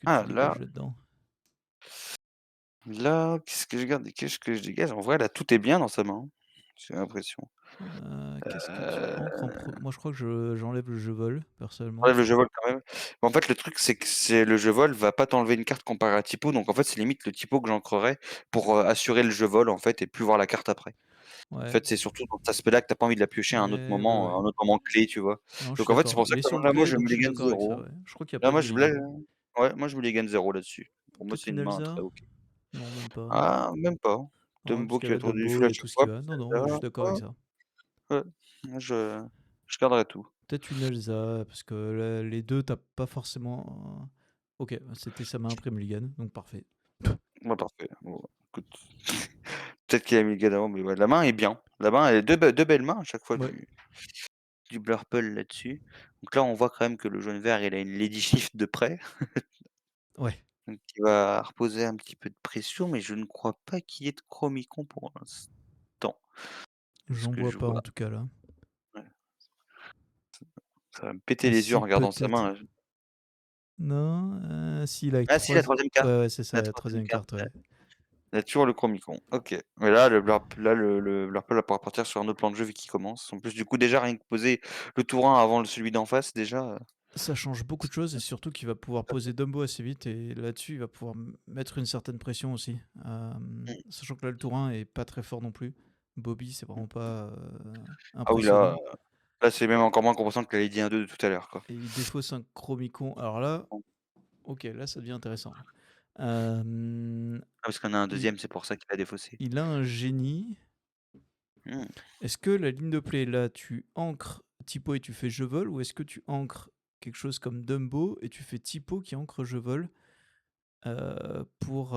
Ah dégages là, là-dedans? qu'est-ce que je garde et qu'est-ce que je dégage? En vrai, là, tout est bien dans sa main, j'ai l'impression. Qu'est-ce que tu Heu, ancres moi, je crois que j'enlève le Je vole, personnellement. J'enlève le jeu vol quand même. Mais en fait, le truc, c'est que le jeu vol va pas t'enlever une carte comparé à typo, donc en fait, c'est limite le typo que j'ancrerais pour, assurer le jeu vol, en fait, et plus voir la carte après. En Ouais, fait, c'est surtout dans cet aspect-là que tu as pas envie de la piocher à ouais, ouais. un autre moment clé, tu vois? Non, je suis Donc en fait, c'est d'accord. pour ça Il est que sur le là, moi, play, je donc me je suis les gagne d'accord avec ça, 0. ouais. Je crois qu'il y a Là, pas de moi, green. je me les gagne 0 là-dessus. Pour moi, Peut-être c'est une une main Elsa? très OK. Non, même pas. Ah, même pas. Non, parce Dumbo qui qu'elle va a tourner du Dumbo, il y a flash tout ce qui swap, va. Non, non, je celle-là. suis d'accord avec Ouais, ça. ouais. Moi, je garderai tout. Peut-être une Elsa, parce que les deux, t'as pas forcément. Ok, c'était sa main après Mulligan, donc parfait. Moi, parfait. Bon, écoute, peut-être qu'il a mis le gars d'avant, mais ouais, la main est bien. La main, elle a 2 belles mains à chaque fois Ouais, du Blurple là-dessus. Donc là, on voit quand même que le jaune vert, il a une Lady Shift de près, ouais. donc il va reposer un petit peu de pression, mais je ne crois pas qu'il y ait de Chromicon pour l'instant, de ce J'en que vois je pas en vois. tout cas là. Ouais, ça va me péter Ah les yeux en si, regardant sa peut-être. main. Non, si, là, avec Ah si, la 3. troisième carte. Ouais, ouais, c'est ça, La la troisième troisième carte, carte, ouais. ouais. Il y a toujours le chromicon. OK. Mais là, le Blurple va pouvoir partir sur un autre plan de jeu vu qu'il commence. En plus, du coup, déjà, rien que poser le tour 1 avant celui d'en face, déjà, Ça change beaucoup de choses et surtout qu'il va pouvoir ça poser Dumbo assez vite et là-dessus, il va pouvoir mettre une certaine pression aussi. mmh. Sachant que là, le tour 1 est pas très fort non plus. Bobby, c'est vraiment pas Ah oui, là, impressionnant. c'est même encore moins compensant que la Lady 1-2 de tout à l'heure, quoi. Et il défausse un Chromicon. Alors là, ok, là, ça devient intéressant. Euh, Ah, parce qu'on a un il, deuxième, c'est pour ça qu'il a défaussé. il a un génie. Mmh. Est-ce que la ligne de play, là, tu ancres Tipo et tu fais je vole ou est-ce que tu ancres quelque chose comme Dumbo et tu fais Tipo qui ancre je vole pour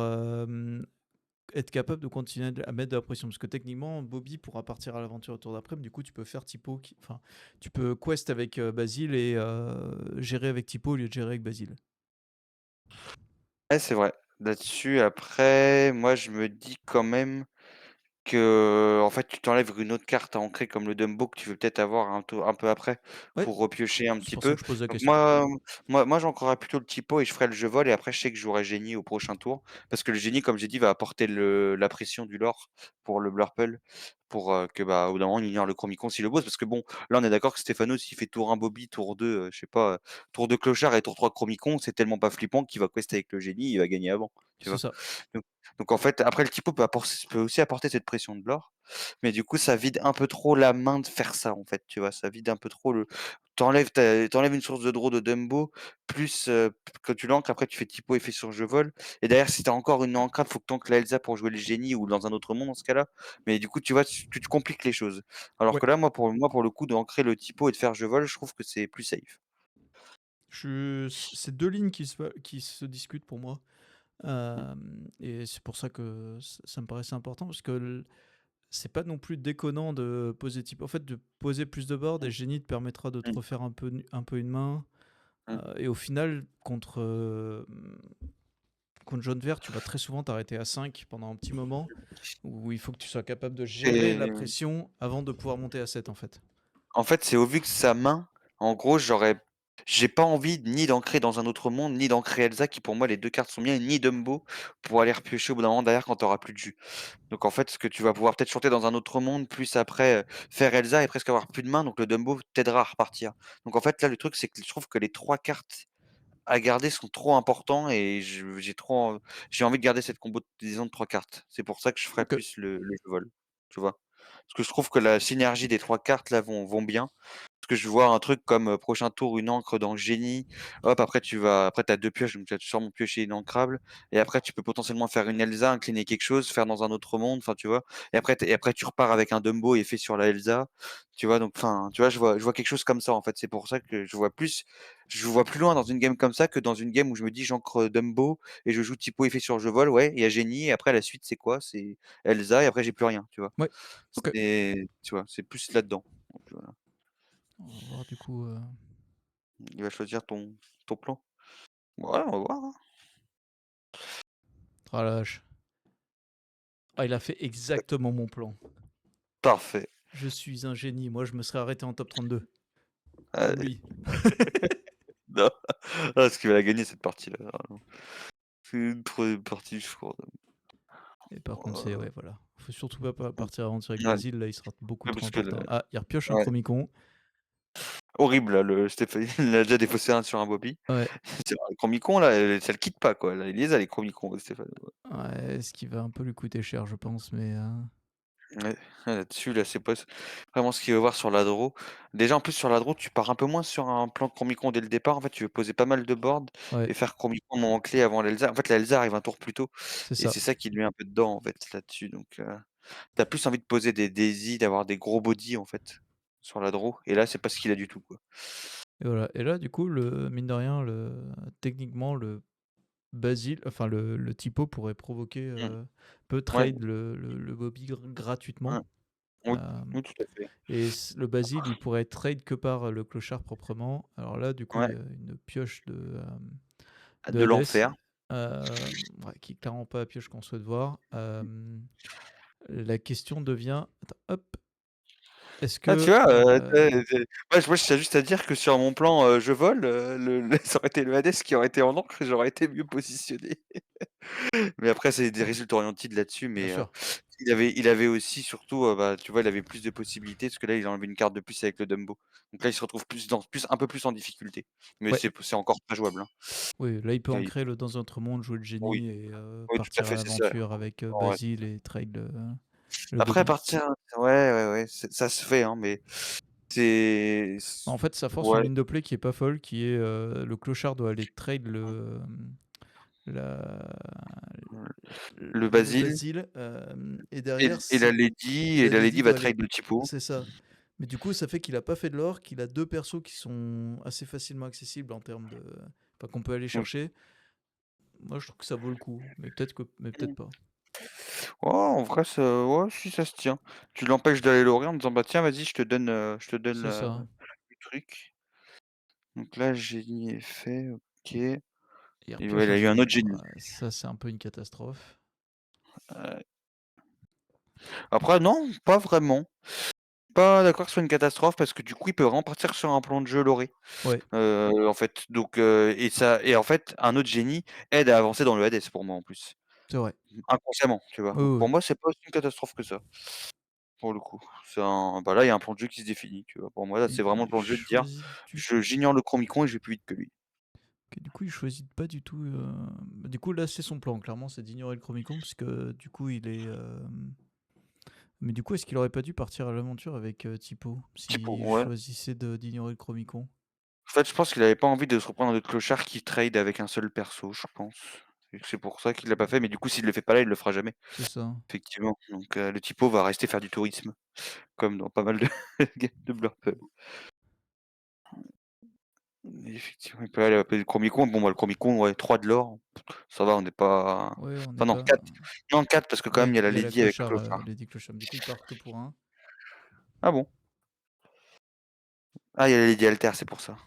être capable de continuer à mettre de la pression. Parce que techniquement, Bobby pourra partir à l'aventure au tour d'après, mais du coup, tu peux faire Tipo. Enfin, tu peux quest avec Basile et gérer avec Tipo au lieu de gérer avec Basile. Ouais, c'est vrai. Là-dessus, après, moi, je me dis quand même que, en fait, tu t'enlèves une autre carte à ancrer comme le Dumbo que tu veux peut-être avoir un peu après Ouais, pour repiocher un c'est petit pour ça peu. que je pose la Donc question. moi j'ancrerais plutôt le typo et je ferais le jeu vol et après je sais que j'aurai génie au prochain tour. Parce que le génie, comme j'ai dit, va apporter la pression du lore pour le Blurple. Pour que bah, au bout d'un moment, il ignore le Chromicon s'il le bosse. Parce que bon, là on est d'accord que Stéphano, s'il fait tour 1 Bobby, tour 2, je sais pas, tour 2 Clochard et tour 3 Chromicon, c'est tellement pas flippant qu'il va quest avec le génie, il va gagner avant. Tu C'est vois. ça. Donc, donc en fait, après le typo peut aussi apporter cette pression de lore. Mais du coup, ça vide un peu trop la main de faire ça, en fait, tu vois? Ça vide un peu trop le t'enlèves une source de draw de Dumbo, plus, quand tu l'ancres, après tu fais typo effet sur je vole et derrière si tu as encore une ancrade, faut que tu ancres la Elsa pour jouer le génie ou dans un autre monde dans ce cas-là. Mais du coup, tu vois, tu te compliques les choses. Alors Ouais. que là, pour le coup, d'ancrer le typo et de faire je vole, je trouve que c'est plus safe. C'est deux lignes qui se discutent pour moi. Mmh, Et c'est pour ça que ça me paraissait important parce que c'est pas non plus déconnant de poser type. En fait, de poser plus de board et mmh, Génie te permettra de te mmh, refaire un peu une main. mmh. Et au final, contre jaune vert, tu vas très souvent t'arrêter à 5 pendant un petit moment où il faut que tu sois capable de gérer la Et pression avant de pouvoir monter à 7 en fait. en fait, c'est au vu que sa main, en gros, j'ai pas envie ni d'ancrer dans un autre monde, ni d'ancrer Elsa, qui pour moi les 2 cartes sont bien, ni Dumbo pour aller repiocher au bout d'un moment derrière quand tu auras plus de jus. Donc en fait, ce que tu vas pouvoir peut-être chanter dans un autre monde, plus après, faire Elsa et presque avoir plus de main, donc le Dumbo t'aidera à repartir. Donc en fait, là, le truc, c'est que je trouve que les 3 cartes à garder sont trop importants et j'ai envie de garder cette combo disons de 3 cartes. C'est pour ça que je ferais Ok. plus le jeu vol, tu vois? Parce que je trouve que la synergie des 3 cartes là vont bien. Parce que je vois un truc comme, prochain tour, une encre dans Génie. Hop, après tu as 2 pioches, donc tu vas sûrement piocher une ancrable et après tu peux potentiellement faire une Elsa, incliner quelque chose, faire dans un autre monde, enfin, tu vois? Et après tu repars avec un Dumbo effet sur la Elsa, tu vois? Donc enfin, tu vois, je vois quelque chose comme ça, en fait. C'est pour ça que je vois plus loin dans une game comme ça que dans une game où je me dis: «J'ancre Dumbo et je joue typo effet sur je vole». Ouais, il y a Génie et après la suite c'est quoi? C'est Elsa et après j'ai plus rien, tu vois? Ouais. Ok. Tu vois? C'est plus là-dedans. Donc voilà. On va voir du coup. Il va choisir ton plan. Ouais, on va voir, hein. Ah la vache. Ah, il a fait exactement mon plan. Parfait. Je suis un génie. Moi, je me serais arrêté en top 32. Comme Allez, lui. non. Ah, parce qu'il va la gagner cette partie-là, vraiment. C'est une trop partie, je crois. Et par contre, c'est. Heu, Ouais, voilà. Faut surtout pas partir aventure avec ouais, Basile. Là, il sera beaucoup ouais, trop parce que important. Ah, il repioche un ouais, Chromicon. horrible là, le Stéphane, il a déjà défaussé un sur un Bobby. Ouais. C'est vrai, les Chromicons là, ça le quitte pas quoi, là, il les a les Chromicons, Stéphane. Ouais, ce qui va un peu lui coûter cher, je pense. Mais. Ouais, là-dessus, là, c'est pas vraiment ce qu'il veut voir sur la draw. Déjà, en plus, sur la draw, tu pars un peu moins sur un plan Chromicon dès le départ. En fait, tu veux poser pas mal de boards Ouais, et faire Chromicon moment clé avant l'Elsa. En fait, la Elsa arrive un tour plus tôt c'est et ça. c'est ça qui lui met un peu dedans, en fait, là-dessus. Donc, tu plus envie de poser des Daisy, d'avoir des gros body, en fait, sur la draw. Et là, c'est pas ce qu'il a du tout, quoi. Et voilà. Et là, du coup, mine de rien, techniquement, le Basile, enfin le typo pourrait provoquer, Mmh. peut Ouais, trade le Bobby gratuitement. ouais. Oui, Euh, oui, tout à fait. et le Basile, il pourrait être trade que par le clochard proprement. Alors là, du coup, il Ouais, y a une pioche de de Hadès, l'enfer. ouais, qui est clairement pas la pioche qu'on souhaite voir. La question devient, attends, hop. Est-ce Ah, tu que, vois, tu moi, je tiens juste à dire que sur mon plan, je vole, le ça aurait été le Hades qui aurait été en encre, j'aurais été mieux positionné. Mais après, c'est des résultats oriented là-dessus, bien mais sûr. il avait aussi surtout, bah, tu vois, il avait plus de possibilités parce que là, il a enlevé une carte de plus avec le Dumbo. Donc là, il se retrouve un peu plus en difficulté. Mais Ouais, c'est encore très jouable, hein. oui, là, il peut Là, il ancrer le dans un autre monde, jouer le oui, génie et oui, tout à partir à fait, c'est ça. l'aventure avec, Ouais. Basile et trade le Après à Bobby. partir ouais, ouais, ouais, ça se fait, hein, mais c'est En fait, ça force une ouais, ligne de play qui est pas folle, qui est, le clochard doit aller trade la le le Basile Basile, et et derrière et la si Lady et et la la Lady Lady va doit aller trade le typo. c'est ça. Mais du coup, ça fait qu'il a pas fait de l'or, qu'il a 2 persos qui sont assez facilement accessibles en termes de enfin, qu'on peut aller Mmh. chercher. Moi, je trouve que ça vaut le coup, mais peut-être Mmh. pas. Ouais, en vrai, ça ouais, si ça se tient. Tu l'empêches d'aller l'orer en disant: «Bah, tiens, vas-y, je te donne, C'est ça. le truc». Donc là, génie est fait, OK et Il ouais, repioche il un a eu un génie. autre génie. Ouais, ça, c'est un peu une catastrophe. Après non, pas vraiment. Pas d'accord que ce soit une catastrophe parce que du coup, il peut vraiment partir sur un plan de jeu loré, Ouais, en fait, donc et en fait, un autre génie aide à avancer dans le Hades pour moi, en plus. c'est vrai. Inconsciemment, tu vois? Oui, Donc oui, pour oui. moi, c'est pas aussi une catastrophe que ça, pour le coup. C'est un bah, là, il y a un plan de jeu qui se définit, tu vois? Pour moi, là, c'est vraiment le Il plan de jeu de dire: choisit du J'ignore le Chromicon et je vais plus vite que lui». OK, du coup, il choisit pas du tout, bah, du coup, là, c'est son plan, clairement, c'est d'ignorer le Chromicon parce que, du coup, il est, mais du coup, est-ce qu'il aurait pas dû partir à l'aventure avec, Typo, Tipo, s'il ouais. choisissait de d'ignorer le Chromicon? En fait, je pense qu'il avait pas envie de se reprendre un autre clochard qui trade avec un seul perso, je pense. Et que c'est pour ça qu'il l'a pas fait, mais du coup, s'il le fait pas là, il le fera jamais, C'est ça. effectivement. Donc le typo va rester faire du tourisme, comme dans pas mal de de Blurple. Effectivement, il peut aller appeler le Chromicon. Bon, bah, le Chromicon, ouais, 3 de l'or, ça va, on n'est pas Ouais, on n'est enfin non, pas 4. Non, 4 parce que quand même, il ouais, y a la il y a la Lady avec le clochard, clochard. Lady Clochard. Du coup, il part que pour un. Ah bon? Ah, il y a la Lady Alter, c'est pour ça.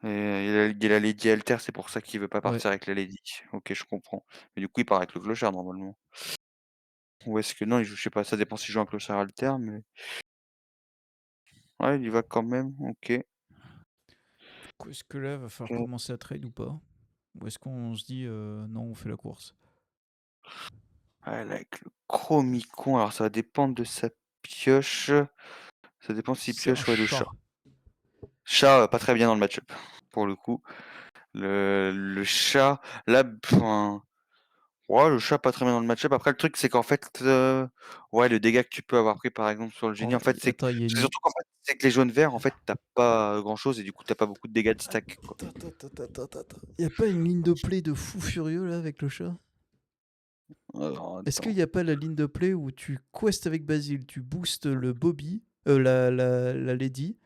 Et il y a la Lady Alter, c'est pour ça qu'il veut pas Ouais. partir avec la Lady. OK, je comprends. Mais du coup, il part avec le clochard normalement. Ou est-ce que non, il joue je sais pas, ça dépend s'il joue un clochard Alter, mais ouais, il y va quand même, OK. Du coup, est-ce que là, va falloir OK. commencer à trade ou pas? Ou est-ce qu'on se dit, non, on fait la course? Ouais, là, avec le Chromicon, alors ça va dépendre de sa pioche. Ça dépend s'il C'est un pioche, ouais, le chat. chat. Chat, pas très bien dans le match-up, pour le coup. Le chat, là, enfin, ouais, le chat pas très bien dans le match-up. Après, le truc, c'est qu'en fait, ouais, le dégât que tu peux avoir pris, par exemple, sur le génie, Oh, en fait, c'est que attends, il y a c'est une surtout qu'en fait, c'est que les jaunes verts, en fait, tu pas grand-chose et du coup, tu pas beaucoup de dégâts de stack, quoi. attends. Y a pas une ligne de play de fou furieux là avec le chat? Alors, Est-ce qu'il attends. y a pas la ligne de play où tu questes avec Basile, tu boostes le Bobby, la Lady,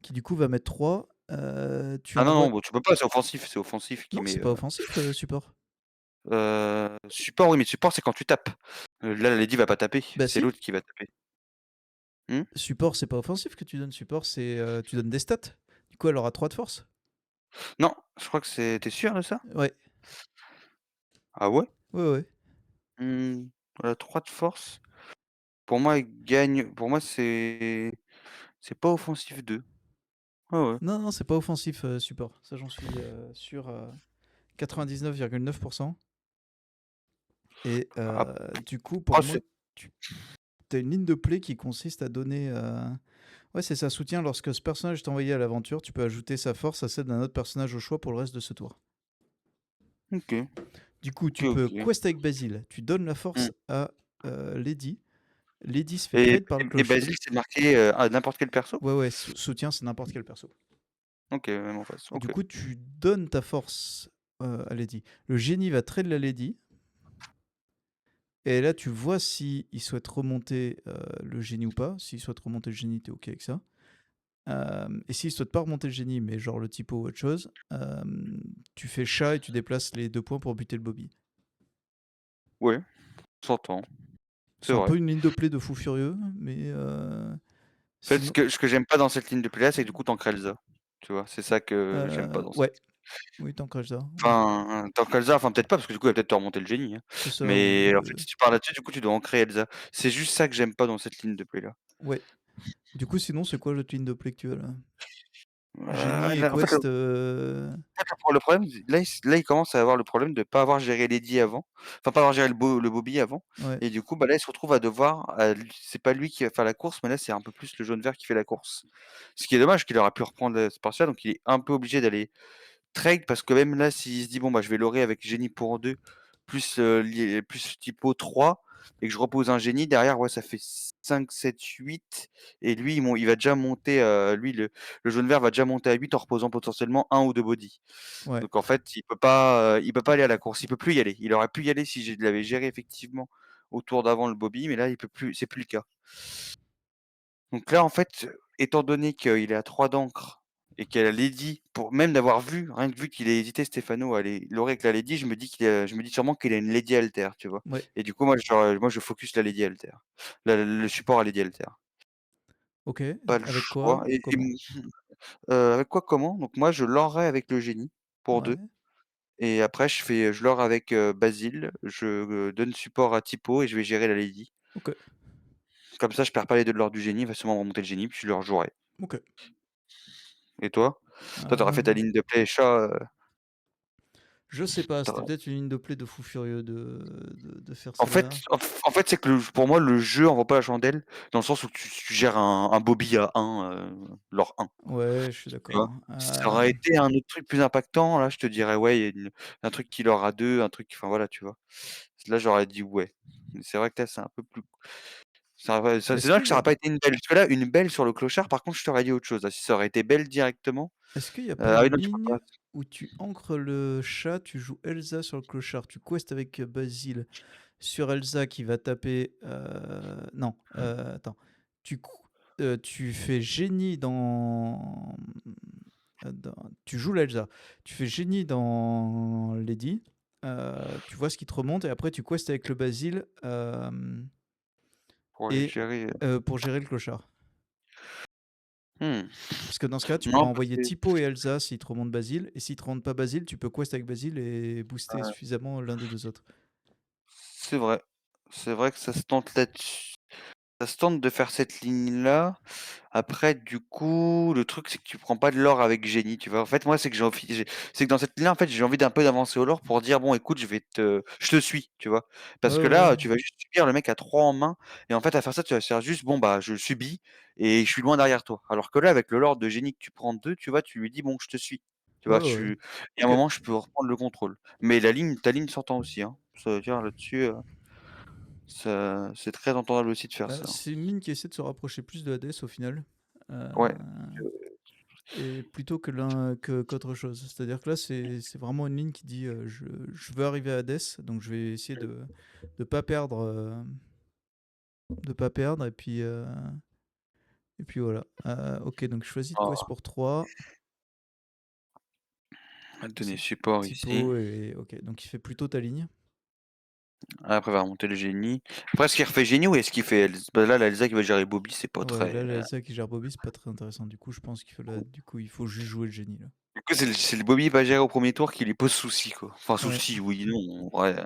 qui du coup va mettre 3, tu Ah non, envoies. non, bah, tu peux pas, c'est offensif qui Non, met, c'est pas offensif, support. support, oui, mais support, c'est quand tu tapes. Là, la lady va pas taper, Bah c'est si, l'autre qui va taper. Mmh? support c'est pas offensif que tu donnes support, c'est tu donnes des stats. Du coup, elle aura 3 de force. Non, je crois que c'est tu sûr de ça? Ouais, Ah ouais? ouais, ouais. Mmh, 3 de force. Pour moi, il gagne pour moi, c'est pas offensif 2. Ouais, ouais. Non, non, c'est pas offensif, support. Ça, j'en suis sûr à 99,9%. Et du coup, pour Après moi, c'est tu as une ligne de play qui consiste à donner. Ouais, c'est ça, soutien. Lorsque ce personnage est envoyé à l'aventure, tu peux ajouter sa force à celle d'un autre personnage au choix pour le reste de ce tour. OK, Du coup, OK, tu peux OK. quest avec Basile. Tu donnes la Mmh force à Lady. Lady se fait et trade par le et clochard. Basile, c'est marqué, à n'importe quel perso? Ouais, ouais, soutien, c'est n'importe quel perso. OK, même en face, Du OK. coup, tu donnes ta force à Lady. Le génie va trade la Lady. Et là, tu vois si il souhaite remonter le génie ou pas. S'il souhaite remonter le génie, t'es OK avec ça. Et s'il souhaite pas remonter le génie, mais genre le typo ou autre chose, tu fais chat et tu déplaces les 2 points pour buter le Bobby. Ouais, s'entend, c'est C'est un vrai. peu une ligne de play de fou furieux, mais En fait, ce sinon, que ce que j'aime pas dans cette ligne de play là, c'est que du coup, tu ancres Elsa, tu vois? C'est ça que j'aime pas dans cette ouais, oui, tant que ça, oui. enfin, tu ancres Elsa, enfin peut-être pas parce que du coup, elle va peut-être te remonter le génie, hein. C'est ça, Mais en fait, si tu pars là-dessus, du coup, tu dois ancrer Elsa. C'est juste ça que j'aime pas dans cette ligne de play là. ouais. Du coup, sinon, c'est quoi l'autre ligne de play que tu as là? Génie et Là, en fait, Quest, le problème, là, il commence à avoir le problème de pas avoir géré Lady avant, enfin pas avoir géré le Bobby avant ouais, et du coup, bah, là, il se retrouve à devoir, c'est pas lui qui va faire la course, mais là, c'est un peu plus le jaune vert qui fait la course. Ce qui est dommage, qu'il aurait pu reprendre, ce partiel, donc il est un peu obligé d'aller trade parce que même là, s'il se dit: «Bon, bah, je vais lorer avec génie pour 2 plus, plus typo 3 et que je repose un génie derrière, ouais, ça fait 5, 7, 8 et lui, il va déjà monter, lui, le jaune vert va déjà monter à 8 en reposant potentiellement un ou 2 body. ouais, Donc en fait, il peut pas aller à la course, il peut plus y aller. Il aurait pu y aller si il avait géré effectivement au tour d'avant le bobby, mais là, il peut plus, c'est plus le cas. Donc là, en fait, étant donné qu'il est à 3 d'encre et qu'elle a lady, pour même d'avoir vu, rien que vu qu'il a hésité Stéphano à aller leurrer avec la lady, je me dis sûrement qu'il a une lady alter, tu vois? ouais. Et du coup, moi, je focus la lady alter, le support à lady alter. OK. Pas le Avec quoi? choix Comment? avec quoi, comment? Donc moi, je l'aurais avec le génie pour 2 Ouais. et après je leurre avec, Basile, je, donne support à Typo et je vais gérer la lady. OK. Comme ça, je perds pas les 2 de l'ordre du génie, il va sûrement remonter le génie, puis je le rejouerai. OK. Et toi? Toi, tu aurais fait ta Hem, ligne de play chat, je sais pas, tu c'était aurais peut-être une ligne de play de fou furieux de faire en fait celle-là. en fait, c'est que pour moi, le jeu en vaut pas la chandelle, dans le sens où tu gères un Bobby à 1, lore 1, Ouais, je suis tu vois? d'accord. Si ça aurait été un autre truc plus impactant, là, je te dirais, ouais, il y a un truc qui lore à 2, un truc enfin voilà, tu vois? Là, j'aurais dit: «Ouais». Mais c'est vrai que là, c'est un peu plus c'est Est-ce dommage qu'il que y ça a aurait pas été une belle, parce que là, une belle sur le clochard, par contre, je t'aurais dit autre chose, là. Si ça aurait été belle directement, est-ce qu'il y a pas ah oui, une non, tu peux pas. ligne où tu ancres le chat, tu joues Elsa sur le clochard, tu questes avec, Basile sur Elsa qui va taper, non, attends, tu fais génie tu joues l'Elsa, tu fais génie dans Lady, tu vois ce qui te remonte et après tu questes avec le Basile, Pour aller et gérer, pour gérer le clochard. mmh. Parce que dans ce cas, tu Non, pourras parce envoyer que Typo et Elsa s'ils te remontent Basile, et s'ils te remontent pas Basile, tu peux quest avec Basile et booster suffisamment l'un des deux autres. c'est vrai. C'est vrai que ça se tente là-dessus. Ça se tente de faire cette ligne-là. Après, du coup, le truc, c'est que tu prends pas de l'or avec génie, tu vois? En fait, moi, c'est que c'est que dans cette ligne-là, en fait, j'ai envie d'un peu d'avancer au lore pour dire: «Bon, écoute, je te suis», tu vois? Ouais, Parce que ouais, là, tu vas juste subir, le mec a 3 en main et en fait, à faire ça, tu vas faire juste: «Bon, bah, je subis et je suis loin derrière toi». Alors que là, avec le lore de génie que tu prends 2, tu vois, tu lui dis: «Bon, je te suis». Tu ouais, vois? ouais, ouais. Il y a un Ok. moment, je peux reprendre le contrôle. Mais ta ligne s'entend aussi, hein. Ça veut dire là-dessus, ça c'est très entendable aussi de faire Bah, ça. c'est une ligne qui essaie de se rapprocher plus de Hades au final. euh, Ouais. et plutôt que qu'autre chose. C'est-à-dire que là, c'est vraiment une ligne qui dit je veux arriver à Hades, donc je vais essayer de pas perdre, et puis voilà. Ok, donc je choisis de quest Ah, pour 3. on va te donner C'est support ici. typo et ok, donc il fait plutôt ta ligne. Après, il va remonter le génie. Après, est-ce qu'il refait génie ou est-ce qu'il fait bah, là, la Elsa qui va gérer Bobby, c'est pas Ouais, là, très. la Elsa qui gère Bobby, c'est pas très intéressant. Du coup, je pense du coup, il faut juste jouer le génie là. Du coup, c'est le Bobby pas géré au premier tour qui lui pose souci, quoi. Enfin, Ouais, souci, oui, non, en vrai,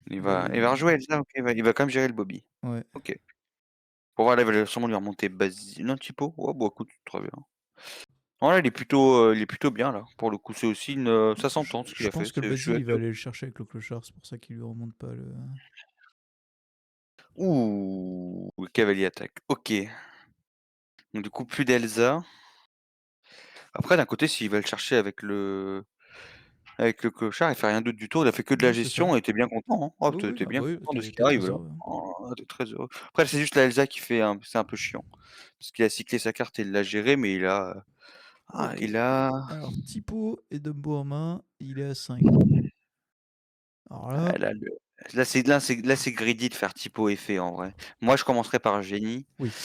il va mais rejouer Elsa, OK, il va quand même gérer le Bobby. ouais. OK. Pour voir, là, il va sûrement lui remonter Basi non, Typo? Ouais, bah, écoute, très bien. Ouais, il est plutôt bien, là. Pour le coup, c'est aussi ça s'entend ce qu'il Je a fait. pense que le Je suis Basile, il va assez aller le chercher avec le clochard. C'est pour ça qu'il lui remonte pas le. ouh! Le cavalier attaque. OK. Donc du coup, plus d'Elsa. Après, d'un côté, s'il va le chercher avec le clochard, il fait rien d'autre du tout, il a fait que de la Non, c'est ça. gestion et tu bien content, hein? Oh, Oui, tu oui, es ah bien bah oui, content de ce qui t'es très arrive là. heureux, hein. Oh, tu très heureux. Après, c'est juste la Elsa qui fait c'est un peu chiant. Parce qu'il a cyclé sa carte et il l'a gérée, mais Ok. il a Alors, Typo et Dumbo en main, il est à 5. Alors là, là, là, c'est greedy de faire typo effet en vrai. Moi, je commencerais par génie oui.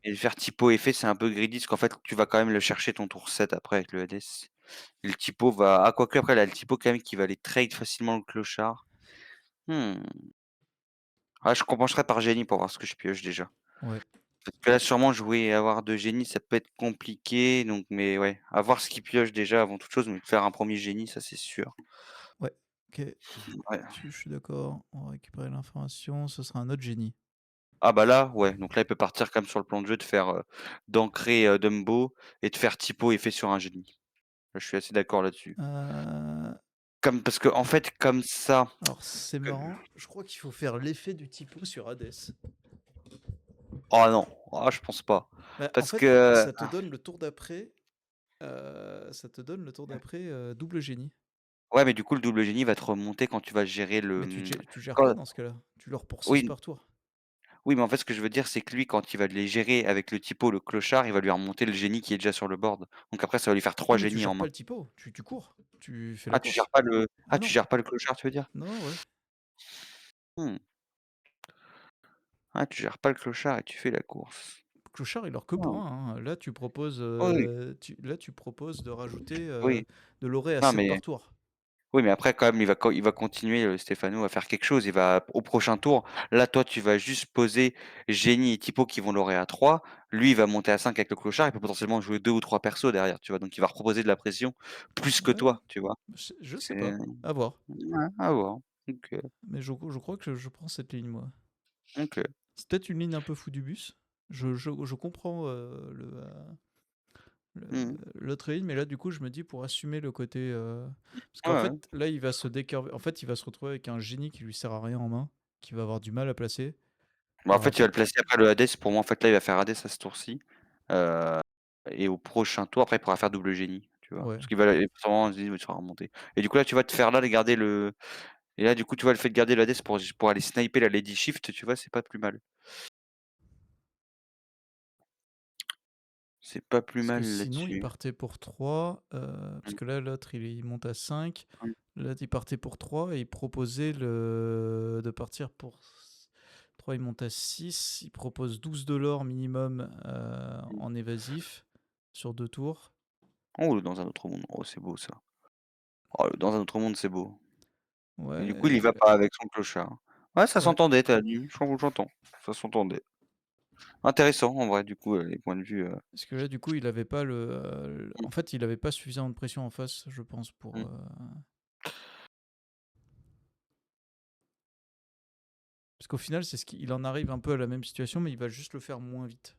et faire typo effet, c'est un peu greedy parce qu'en fait, tu vas quand même le chercher ton tour 7 après avec le Hades. Et le typo va quoique après, là, le typo quand même qui va aller trade facilement le clochard. Mmh. Ah, je compenserais par génie pour voir ce que je pioche déjà. Ouais. Parce que là, sûrement jouer et avoir de génie, ça peut être compliqué, donc mais ouais, à voir ce qu'il pioche déjà avant toute chose, mais faire un premier génie, ça c'est sûr. Ouais. Ok. Ouais. Là-dessus, je suis d'accord. On va récupérer l'information. Ce sera un autre génie. Ah bah là, ouais, donc là, il peut partir quand même sur le plan de jeu de faire, d'ancrer, Dumbo et de faire typo effet sur un génie. Là, je suis assez d'accord là-dessus. Heu, Comme parce qu'en fait, comme ça alors c'est que marrant, je crois qu'il faut faire l'effet du typo sur Hades. oh non, ah je pense pas. Bah, en Parce fait, que ça te donne le tour d'après, double génie. ouais, mais du coup, le double génie va te remonter quand tu vas gérer le, Mais tu gères pas quand dans ce cas-là. Tu leur pour 6 oui, par tour. oui, mais en fait, ce que je veux dire, c'est que lui, quand il va les gérer avec le typo, le clochard, il va lui remonter le génie qui est déjà sur le board. Donc après, ça va lui faire 3 Non, mais tu génies en gères pas main. le typo, tu cours, tu fais la Ah, course. Ah tu non, gères pas le clochard, tu veux dire? non, ouais. Mmh. Ah, tu gères pas le clochard et tu fais la course. Clochard, il leur que Ah. pour un, hein. Là, Oui, oui, tu proposes de rajouter, oui. de l'orée à Non, 7 mais par tour. oui, mais après quand même, il va continuer, Stéphano à faire quelque chose. Il va au prochain tour, là, toi, tu vas juste poser génie et typo qui vont l'aurer à 3. Lui, il va monter à 5 avec le clochard. Il peut potentiellement jouer 2 ou 3 persos derrière, tu vois? Donc il va reproposer de la pression plus que Ouais, toi, tu vois? je sais C'est pas, à voir. ouais, à voir. OK, Mais je crois que je prends cette ligne, moi. OK. C'est peut-être une ligne un peu fou du bus. Je comprends, Mmh mh. l'autre ligne, mais là, du coup, je me dis pour assumer le côté, parce Ouais, qu'en ouais. fait, là, il va se décurver en fait, il va se retrouver avec un génie qui lui sert à rien en main, qu'il va avoir du mal à placer. Bah, en Alors en fait, il va fait le placer après le Hades. Pour moi, en fait, là, il va faire Hades à ce tour-ci, heu et au prochain tour, après, il pourra faire double génie, tu vois? ouais. Parce qu'il va sûrement, il sera remonté et du coup, là, tu vas te faire là, de garder le et là, du coup, tu vois, le fait de garder le Hades pour aller sniper la Lady Shift, tu vois, c'est pas plus mal. C'est pas plus Parce que mal sinon, il là-dessus. partait pour 3, parce Mmh, que là, l'autre, il monte à 5. mmh, L'autre, il partait pour 3 et il proposait de partir pour 3, il monte à 6. Il propose 12 de l'or minimum mmh. en évasif sur 2 tours. Oh, dans un autre monde. Oh, c'est beau ça. Oh, dans un autre monde, c'est beau et du coup, il y va Ouais, pas avec son clochard. Ouais, ça ouais. s'entendait, tu as dit, j'entends. Ça s'entendait. Intéressant en vrai, du coup, les points de vue, Parce que là, du coup, il avait pas mmh, en fait, il avait pas suffisamment de pression en face, je pense, pour. mmh. Parce qu'au final, c'est ce qu'il en arrive un peu à la même situation, mais il va juste le faire moins vite.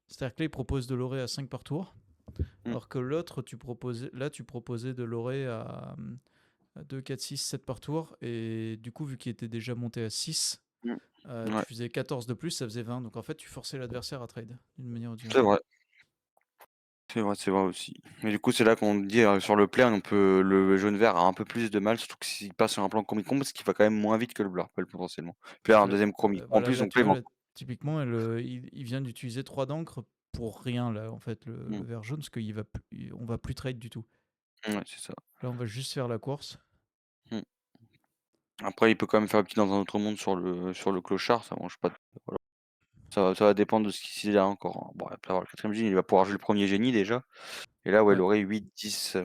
C'est-à-dire que là, il propose de l'oré à 5 par tour. Mmh, Alors que l'autre, tu proposais de l'oré à 2, 4, 6, 7 par tour. Et du coup, vu qu'il était déjà monté à 6, mmh. tu Ouais, faisais 14 de plus, ça faisait 20. Donc en fait, tu forçais l'adversaire à trade, d'une manière ou d'une c'est autre. vrai, c'est vrai aussi. Mais du coup, c'est là qu'on dit, sur le play, on peut le jaune-vert a un peu plus de mal, surtout que s'il passe sur un plan Chromie-Con, parce qu'il va quand même moins vite que le bleu Purple potentiellement. Puis là, Parce un que deuxième Chromie-Con en voilà, plus, là, donc tu là, ils vois, vont là, typiquement, il vient d'utiliser 3 d'encre pour rien, là, en fait, le mmh, vert jaune, parce on va plus trade du tout. ouais, c'est ça. Là, on va juste faire la course. Mmh. Après, il peut quand même faire un petit dans un autre monde sur le clochard, ça mange pas de voilà. Ça va dépendre de ce qu'il a encore, hein. Bon, après avoir le 4e génie, il va pouvoir jouer le premier génie déjà et là, ouais, il Ouais, aurait 8, 10,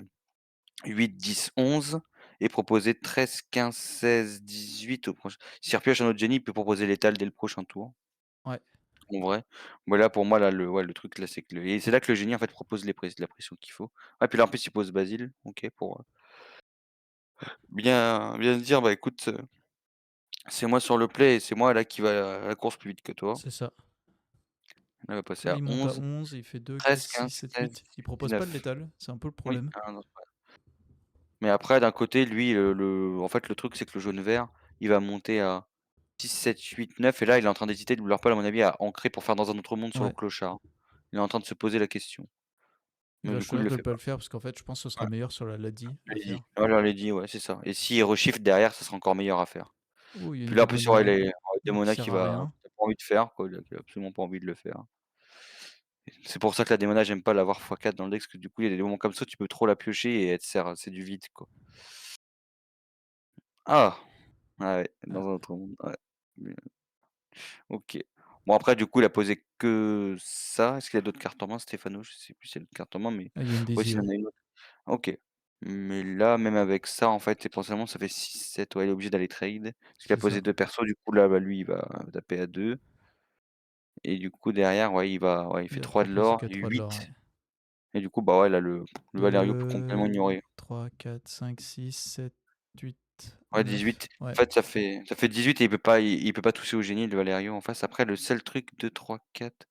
11 et proposer 13, 15, 16, 18 au prochain. S'il repioche un autre génie, il peut proposer létal dès le prochain tour, ouais. en vrai. Mais là, pour moi, là, le ouais, le truc, là, c'est que le et c'est là que le génie, en fait, propose la pression qu'il faut. Ouais, puis là, en plus, il pose Basile, OK, pour, bien se dire: «Bah, écoute, c'est moi sur le play et c'est moi, là, qui va à la course plus vite que toi». C'est ça. Là, il va passer Là, à il monte à 11, 11, il fait 2, 4, 13, 6, 15, 7, 16, 8. Il propose pas de 19. létal, c'est un peu le Oui, problème. un autre, ouais. Mais après, d'un côté, lui, en fait, le truc, c'est que le jaune-vert, il va monter à 6, 7, 8, 9 et là, il est en train d'hésiter, de vouloir pas, à mon avis, à ancrer pour faire dans un autre monde sur le Ouais. clochard. Il est en train de se poser la question. Il Mais va du coup, il choisir le de ne fait pas pas. le faire parce qu'en fait, je pense que ce sera Ouais, meilleur sur la Lady à lady. faire. Voilà, lady, ouais, c'est ça et s'il reshift derrière, ça sera encore meilleur à faire. Oh, il y a une Puis là, en plus, il y aura les qui Demona sert à rien. qui a pas envie de faire, quoi, il a absolument pas envie de le faire. C'est pour ça que la Demona, j'aime pas l'avoir x4 dans le deck, parce que du coup, il y a des moments comme ça, tu peux trop la piocher et elle te sert c'est du vide, quoi. Ah! Ah ouais, Ah, dans un autre monde, ouais. OK. Bon après du coup, il a posé que ça. Est-ce qu'il y a d'autres cartes en main, Stéphano? Je sais plus s'il y a d'autres cartes en main, mais il y a une ouais, Daisy, s'il en ouais. a une autre. OK. Mais là, même avec ça, en fait, potentiellement, ça fait 6, 7. Ouais, il est obligé d'aller trade. Parce qu'il a C'est posé ça. 2 persos, du coup là, bah, lui, il va taper à 2 et du coup derrière, ouais, ouais, il Il fait a 3 de proposé l'or, 4 3 de l'or, 8 ouais. et du coup, bah, ouais, là, le Valerio peut complètement 2, ignorer. 3, 4, 5, 6, 7, 8. Ouais, 9. 18. En Ouais. fait, ça fait 18 et il peut pas toucher au génie, le Valerio en face. Après le seul truc 2, 3, 4,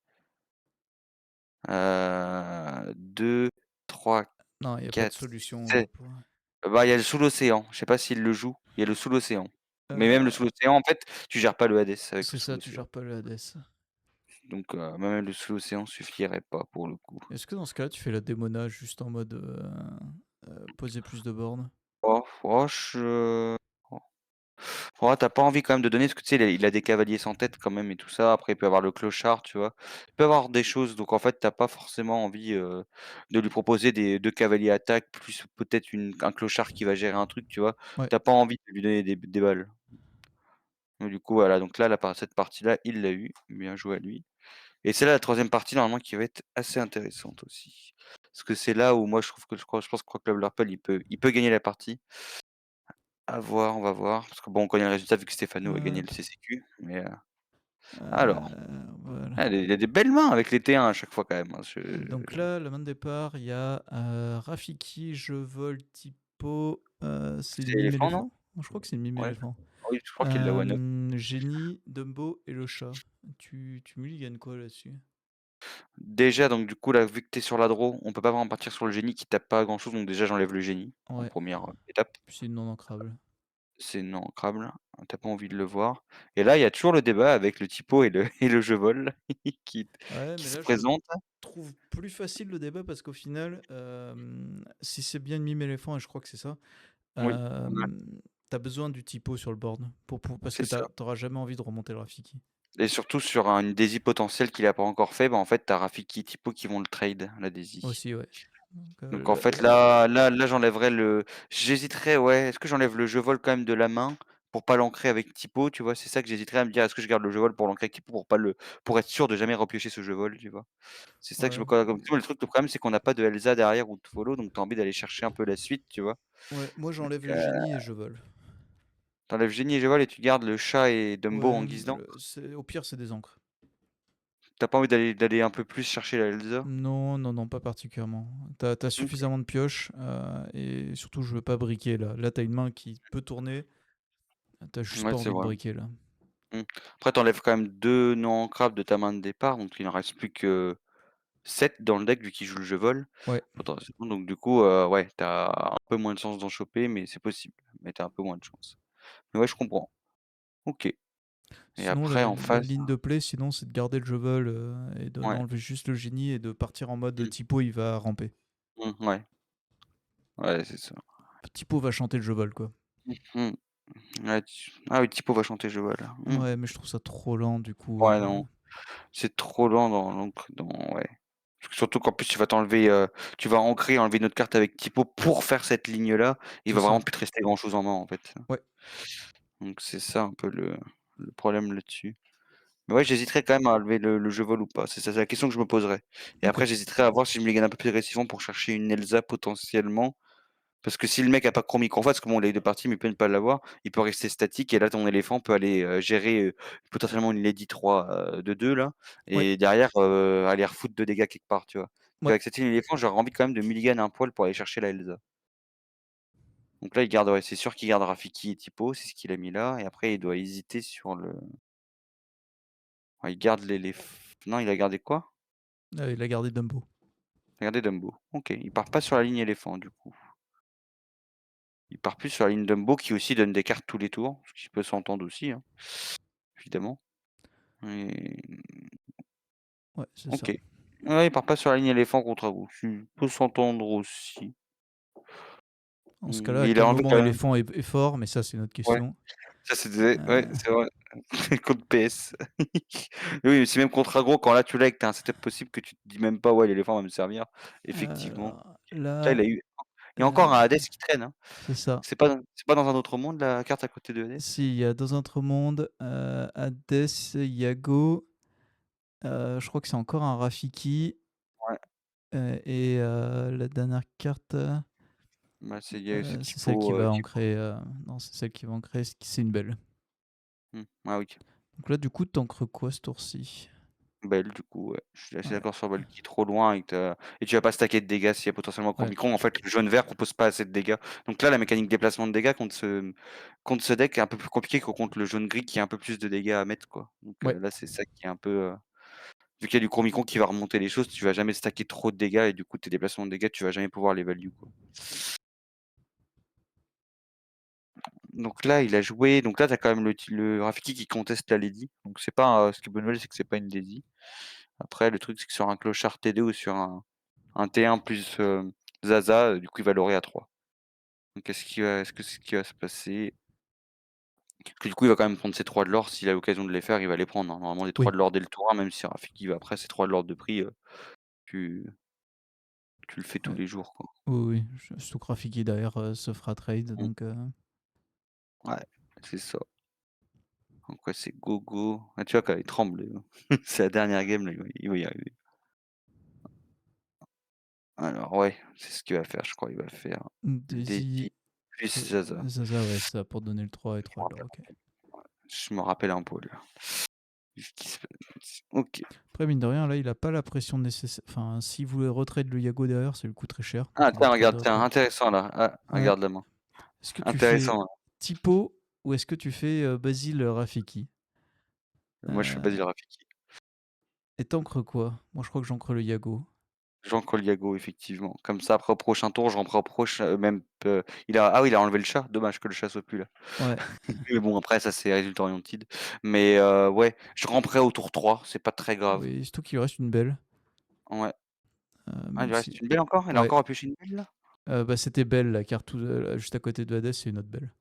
2, 3, Non, il y a pas de 4, solution, 7. Bah, il y a le sous l'océan, je sais pas s'il le joue, il y a le sous l'océan. Mais même le sous heu, l'océan, en fait, tu gères pas le Hades avec le c'est sous ça, tu l'océan. gères pas le Hades. Donc même le sous l'océan suffirait pas pour le coup. Est-ce que dans ce cas-là, tu fais la démona juste en mode, poser plus de bornes? Oh, oh je oh oh, tu pas envie quand même de donner parce que tu sais, il a des cavaliers sans tête quand même et tout ça. Après il peut avoir le clochard, tu vois? Il peut avoir des choses donc en fait, tu pas forcément envie, de lui proposer des 2 cavaliers attaque plus peut-être un clochard qui va gérer un truc, tu vois? Ouais. Pas envie de lui donner des balles. Donc du coup, voilà, donc là, cette partie-là, il l'a eu. Bien joué à lui. Et c'est là la troisième partie normalement qui va être assez intéressante aussi. Parce que c'est là où moi je trouve que je pense que Club Larpel il peut gagner la partie. À voir, on va voir. Parce que bon, on connaît le résultat vu que Stéphano a gagné le Hop, CCQ. Mais alors, voilà. ah, il a des belles mains avec les T1 à chaque fois quand même, hein. Donc là, la main de départ, il y a, Rafiki, Je vole, Tipo, c'est une C'est mime éléphant, non? éléphant? Je crois que c'est une mime Ouais. éléphant. Oui, je crois qu'il l'a one up. Génie, Dumbo et le chat. Tu mulliganes quoi là-dessus? Déjà, donc du coup, là, vu que tu es sur la draw, on peut pas vraiment partir sur le génie qui tape pas à grand chose. Donc déjà, j'enlève le génie en Ouais, première étape. puis c'est non ancrable. C'est non ancrable, tu pas envie de le voir et là, il y a toujours le débat avec le typo et le et le je vole qui Ouais, qui mais se là, je le présente. trouve plus facile le débat parce qu'au final, si c'est bien une mime éléphant, et je crois que c'est ça, Oui, ouais, tu besoin du typo sur le board parce c'est que ça t'auras jamais envie de remonter le Rafiki. et surtout sur une Daisy potentielle qu'il a pas encore fait, bah, en fait, tu as Rafiki, Typo qui vont le trade, la Daisy. Aussi, ouais. Donc, Donc en fait, là, j'enlèverais j'hésiterais, ouais, est-ce que j'enlève le je vole quand même de la main pour pas l'ancrer avec Typo, tu vois? C'est ça que j'hésiterais à me dire, est-ce que je garde le je vole pour l'ancrer avec Typo pour être sûr de jamais repiocher ce je vole, tu vois? C'est ça que je ouais. me colle comme le truc, le problème, c'est qu'on n'a pas de Elsa derrière ou de follow, donc tu as envie d'aller chercher un peu la suite, tu vois? Ouais, moi Donc j'enlève le génie et je vole. tu génie et je vole et tu gardes le chat et Dumbo en Ouais, guise d'encre? au pire, c'est des encres. Tu pas envie d'aller un peu plus chercher la Elsa? Non, non, non, pas particulièrement. T'as OK. suffisamment de pioches et surtout, je veux pas briquer là. Là, t'as une main qui peut tourner. T'as juste Ouais, pas c'est envie de vrai. briquer là. Mmh. Après tu enlèves quand même 2 non ancrables de ta main de départ, donc il en reste plus que 7 dans le deck vu qu'il joue le je vole, Ouais. potentiellement, donc du coup, ouais, tu as un peu moins de chances d'en choper, mais c'est possible, mais tu as un peu moins de chance. Mais ouais, je comprends. OK et Sinon, après en la face ligne de play, sinon, c'est de garder le jeu et ouais. d'enlever juste le génie et de partir en mode Mmh. typo, il va ramper. Ouais. Ouais, c'est ça. Typo va chanter le jeu vol, quoi. Mmh. Ouais, ah oui, Typo va chanter je vole. Mmh. Ouais, mais je trouve ça trop lent du coup. Ouais, non, c'est trop lent ouais. Surtout qu'en plus tu vas ancrer, enlever une autre carte avec Typo pour faire cette ligne-là. Il C'est va vraiment ça. plus te rester grand chose en main, en fait. Ouais. Donc c'est ça un peu le problème là-dessus. Mais ouais, j'hésiterais quand même à enlever le jeu vol ou pas. C'est ça, c'est la question que je me poserais. Et Ok. après, j'hésiterais à voir si je me les gagne un peu plus agressivement pour chercher une Elsa potentiellement. Parce que si le mec a pas Chromie en face, parce que bon, les 2 parties, mais il peut ne pas l'avoir, il peut rester statique et là, ton éléphant peut aller, gérer, potentiellement une Lady 3, de 2 là Ouais. et derrière, aller refoutre 2 dégâts quelque part, tu vois? Ouais. Qu'avec cette ligne éléphant, j'aurais envie quand même de mulligan un poil pour aller chercher la Elsa. Donc là, il garde ouais, c'est sûr qu'il garde Rafiki et Typo, c'est ce qu'il a mis là et après il doit hésiter sur le il garde non, il a gardé quoi? Il a gardé Dumbo. Il a gardé Dumbo. OK, il part pas sur la ligne éléphant du coup. Il part plus sur la ligne Dumbo qui aussi donne des cartes tous les tours, ce qui peut s'entendre aussi, hein, évidemment. Et Ouais, c'est ça. OK. Ouais, il part pas sur la ligne éléphant contre à gauche. Peut s'entendre aussi. En ce cas-là, à Mais il quel a enlevé moment quand même éléphant est fort, mais ça, c'est une autre ouais, question. ça c'est ouais, Euh, c'est vrai. Contre PS. Oui, c'est même contre aggro quand là tu l'as et que tu as un setup possible que tu te dis même pas: «Ouais, l'éléphant va me servir». Effectivement. alors, Là, là, il y a encore un Hades euh, qui traîne, hein. c'est ça. C'est pas dans un autre monde la carte à côté de Hades? Si, il y a Dans un autre monde, Hades, Yago, je crois que c'est encore un Rafiki, Ouais, la dernière carte, bah, c'est c'est celle qui typo, va typo. ancrer. Non, c'est celle qui va ancrer, c'est une belle. Ah oui. Donc là, du coup, t'ancres quoi ce tour-ci? Belle du coup, ouais. Je suis assez Ouais, d'accord sur Belle qui est trop loin et tu vas pas stacker de dégâts s'il y a potentiellement ouais, Chromicon. En fait, le jaune-vert propose pas assez de dégâts. Donc là, la mécanique déplacement de dégâts contre ce deck est un peu plus compliqué que contre le jaune-gris qui a un peu plus de dégâts à mettre, quoi. Donc ouais, là, c'est ça qui est un peu, vu qu'il y a du Chromicon qui va remonter les choses, tu vas jamais stacker trop de dégâts et du coup, tes déplacements de dégâts, tu vas jamais pouvoir les value, quoi. Donc là, il a joué donc là, tu as quand même le Rafiki qui conteste la Lady. Donc c'est pas, ce qui est bonne nouvelle, c'est que c'est pas une Lady. Après, le truc, c'est que sur un clochard TD ou sur un T1 plus, Zaza, du coup, il va l'aurer à 3. Donc est-ce que c'est ce qui va se passer? Que du coup, il va quand même prendre ses 3 de l'or, s'il a l'occasion de les faire, il va les prendre, hein. Normalement, les 3 oui, de l'or dès le tour 1, même si Rafiki va après, ces 3 de l'or de prix, tu tu le fais tous ouais. les jours, quoi. Oui, oui. Surtout que Rafiki derrière se fera trade, Mmh. donc Ouais, c'est ça. Donc ouais, c'est go, go. Ah, tu vois, quand il tremble, c'est la dernière game, là, il va y arriver. Alors ouais, c'est ce qu'il va faire, je crois. Il va faire Daisy, Lady plus Zaza. Zaza, ouais, c'est ça, pour donner le 3 et Je 3 me de l'or, rappelle ok. un peu. Ouais, je me rappelle un peu là. Ce qui se OK. Après, mine de rien, là, il a pas la pression nécessaire. Enfin, s'il voulait retrade le Yago derrière, ça lui coûterait cher, Ah donc il le tiens, regarde, traderait tiens, pas. intéressant là. Ah, Ouais. regarde la main. Est-ce que tu fais Intéressant, là. Typo ou est-ce que tu fais Basile Rafiki? Moi, je fais Euh, Basile Rafiki. et t'ancres quoi? Moi, je crois que j'ancre le Yago. Jean Colliago, effectivement. Comme ça, après au prochain tour, je reprends au prochain même il a enlevé le chat. Dommage que le chat soit plus là. Ouais, Mais bon, après ça, c'est résultat oriented. Mais ouais, je ramperai au tour 3, c'est pas très grave. oui, surtout qu'il lui reste une belle. Ouais. Ah, il Même lui si. reste une belle encore? Il a Ouais. encore à piocher une belle là? Bah, c'était belle, la carte juste à côté de Hades, c'est une autre belle.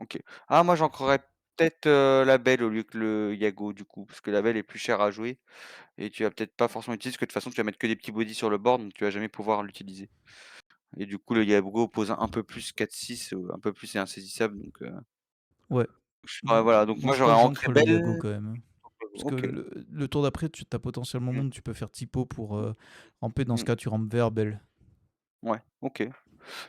OK. Ah moi j'ancrerais peut-être, la belle au lieu que le Yago du coup, parce que la belle est plus chère à jouer et tu vas peut-être pas forcément l'utiliser parce que de toute façon tu vas mettre que des petits bodies sur le board, donc tu vas jamais pouvoir l'utiliser et du coup le Yago pose un peu plus 4-6, un peu plus c'est insaisissable donc Ouais. ouais Moi, voilà, donc moi, moi je crois j'aurais que ancré j'ancre le Yago belle. quand même. Parce que OK. le tour d'après, tu as potentiellement Mmh, monde, tu peux faire typo pour mmh, ramper. Dans ce mmh. cas, tu rampes vert, belle. Ouais, OK.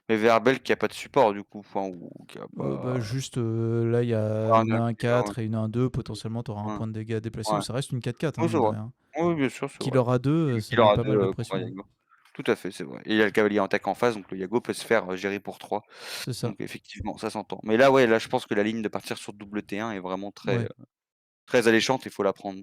Mais vers belle qui a pas de support du coup, enfin ou qui a Bah, pas juste là, il y a ah une OK, ah ouais. 1-4 et une 1-2. Potentiellement, tu auras un Ouais, point de dégâts à déplacer, mais ouais. ça reste une 4-4, hein, Oui, c'est mine de vrai. rien. Oui, bien sûr, c'est Qu'il vrai. aura 2, Vu ça qu'il met aura pas 2 mal de contre un pression. Yago. Tout à fait, c'est vrai et il y a le cavalier en attaque en face, donc le Yago peut se faire, gérer pour 3. C'est ça. Donc effectivement, ça s'entend. Mais là, ouais, là, je pense que la ligne de partir sur double T1 est vraiment très, Ouais. très alléchante, il faut la prendre.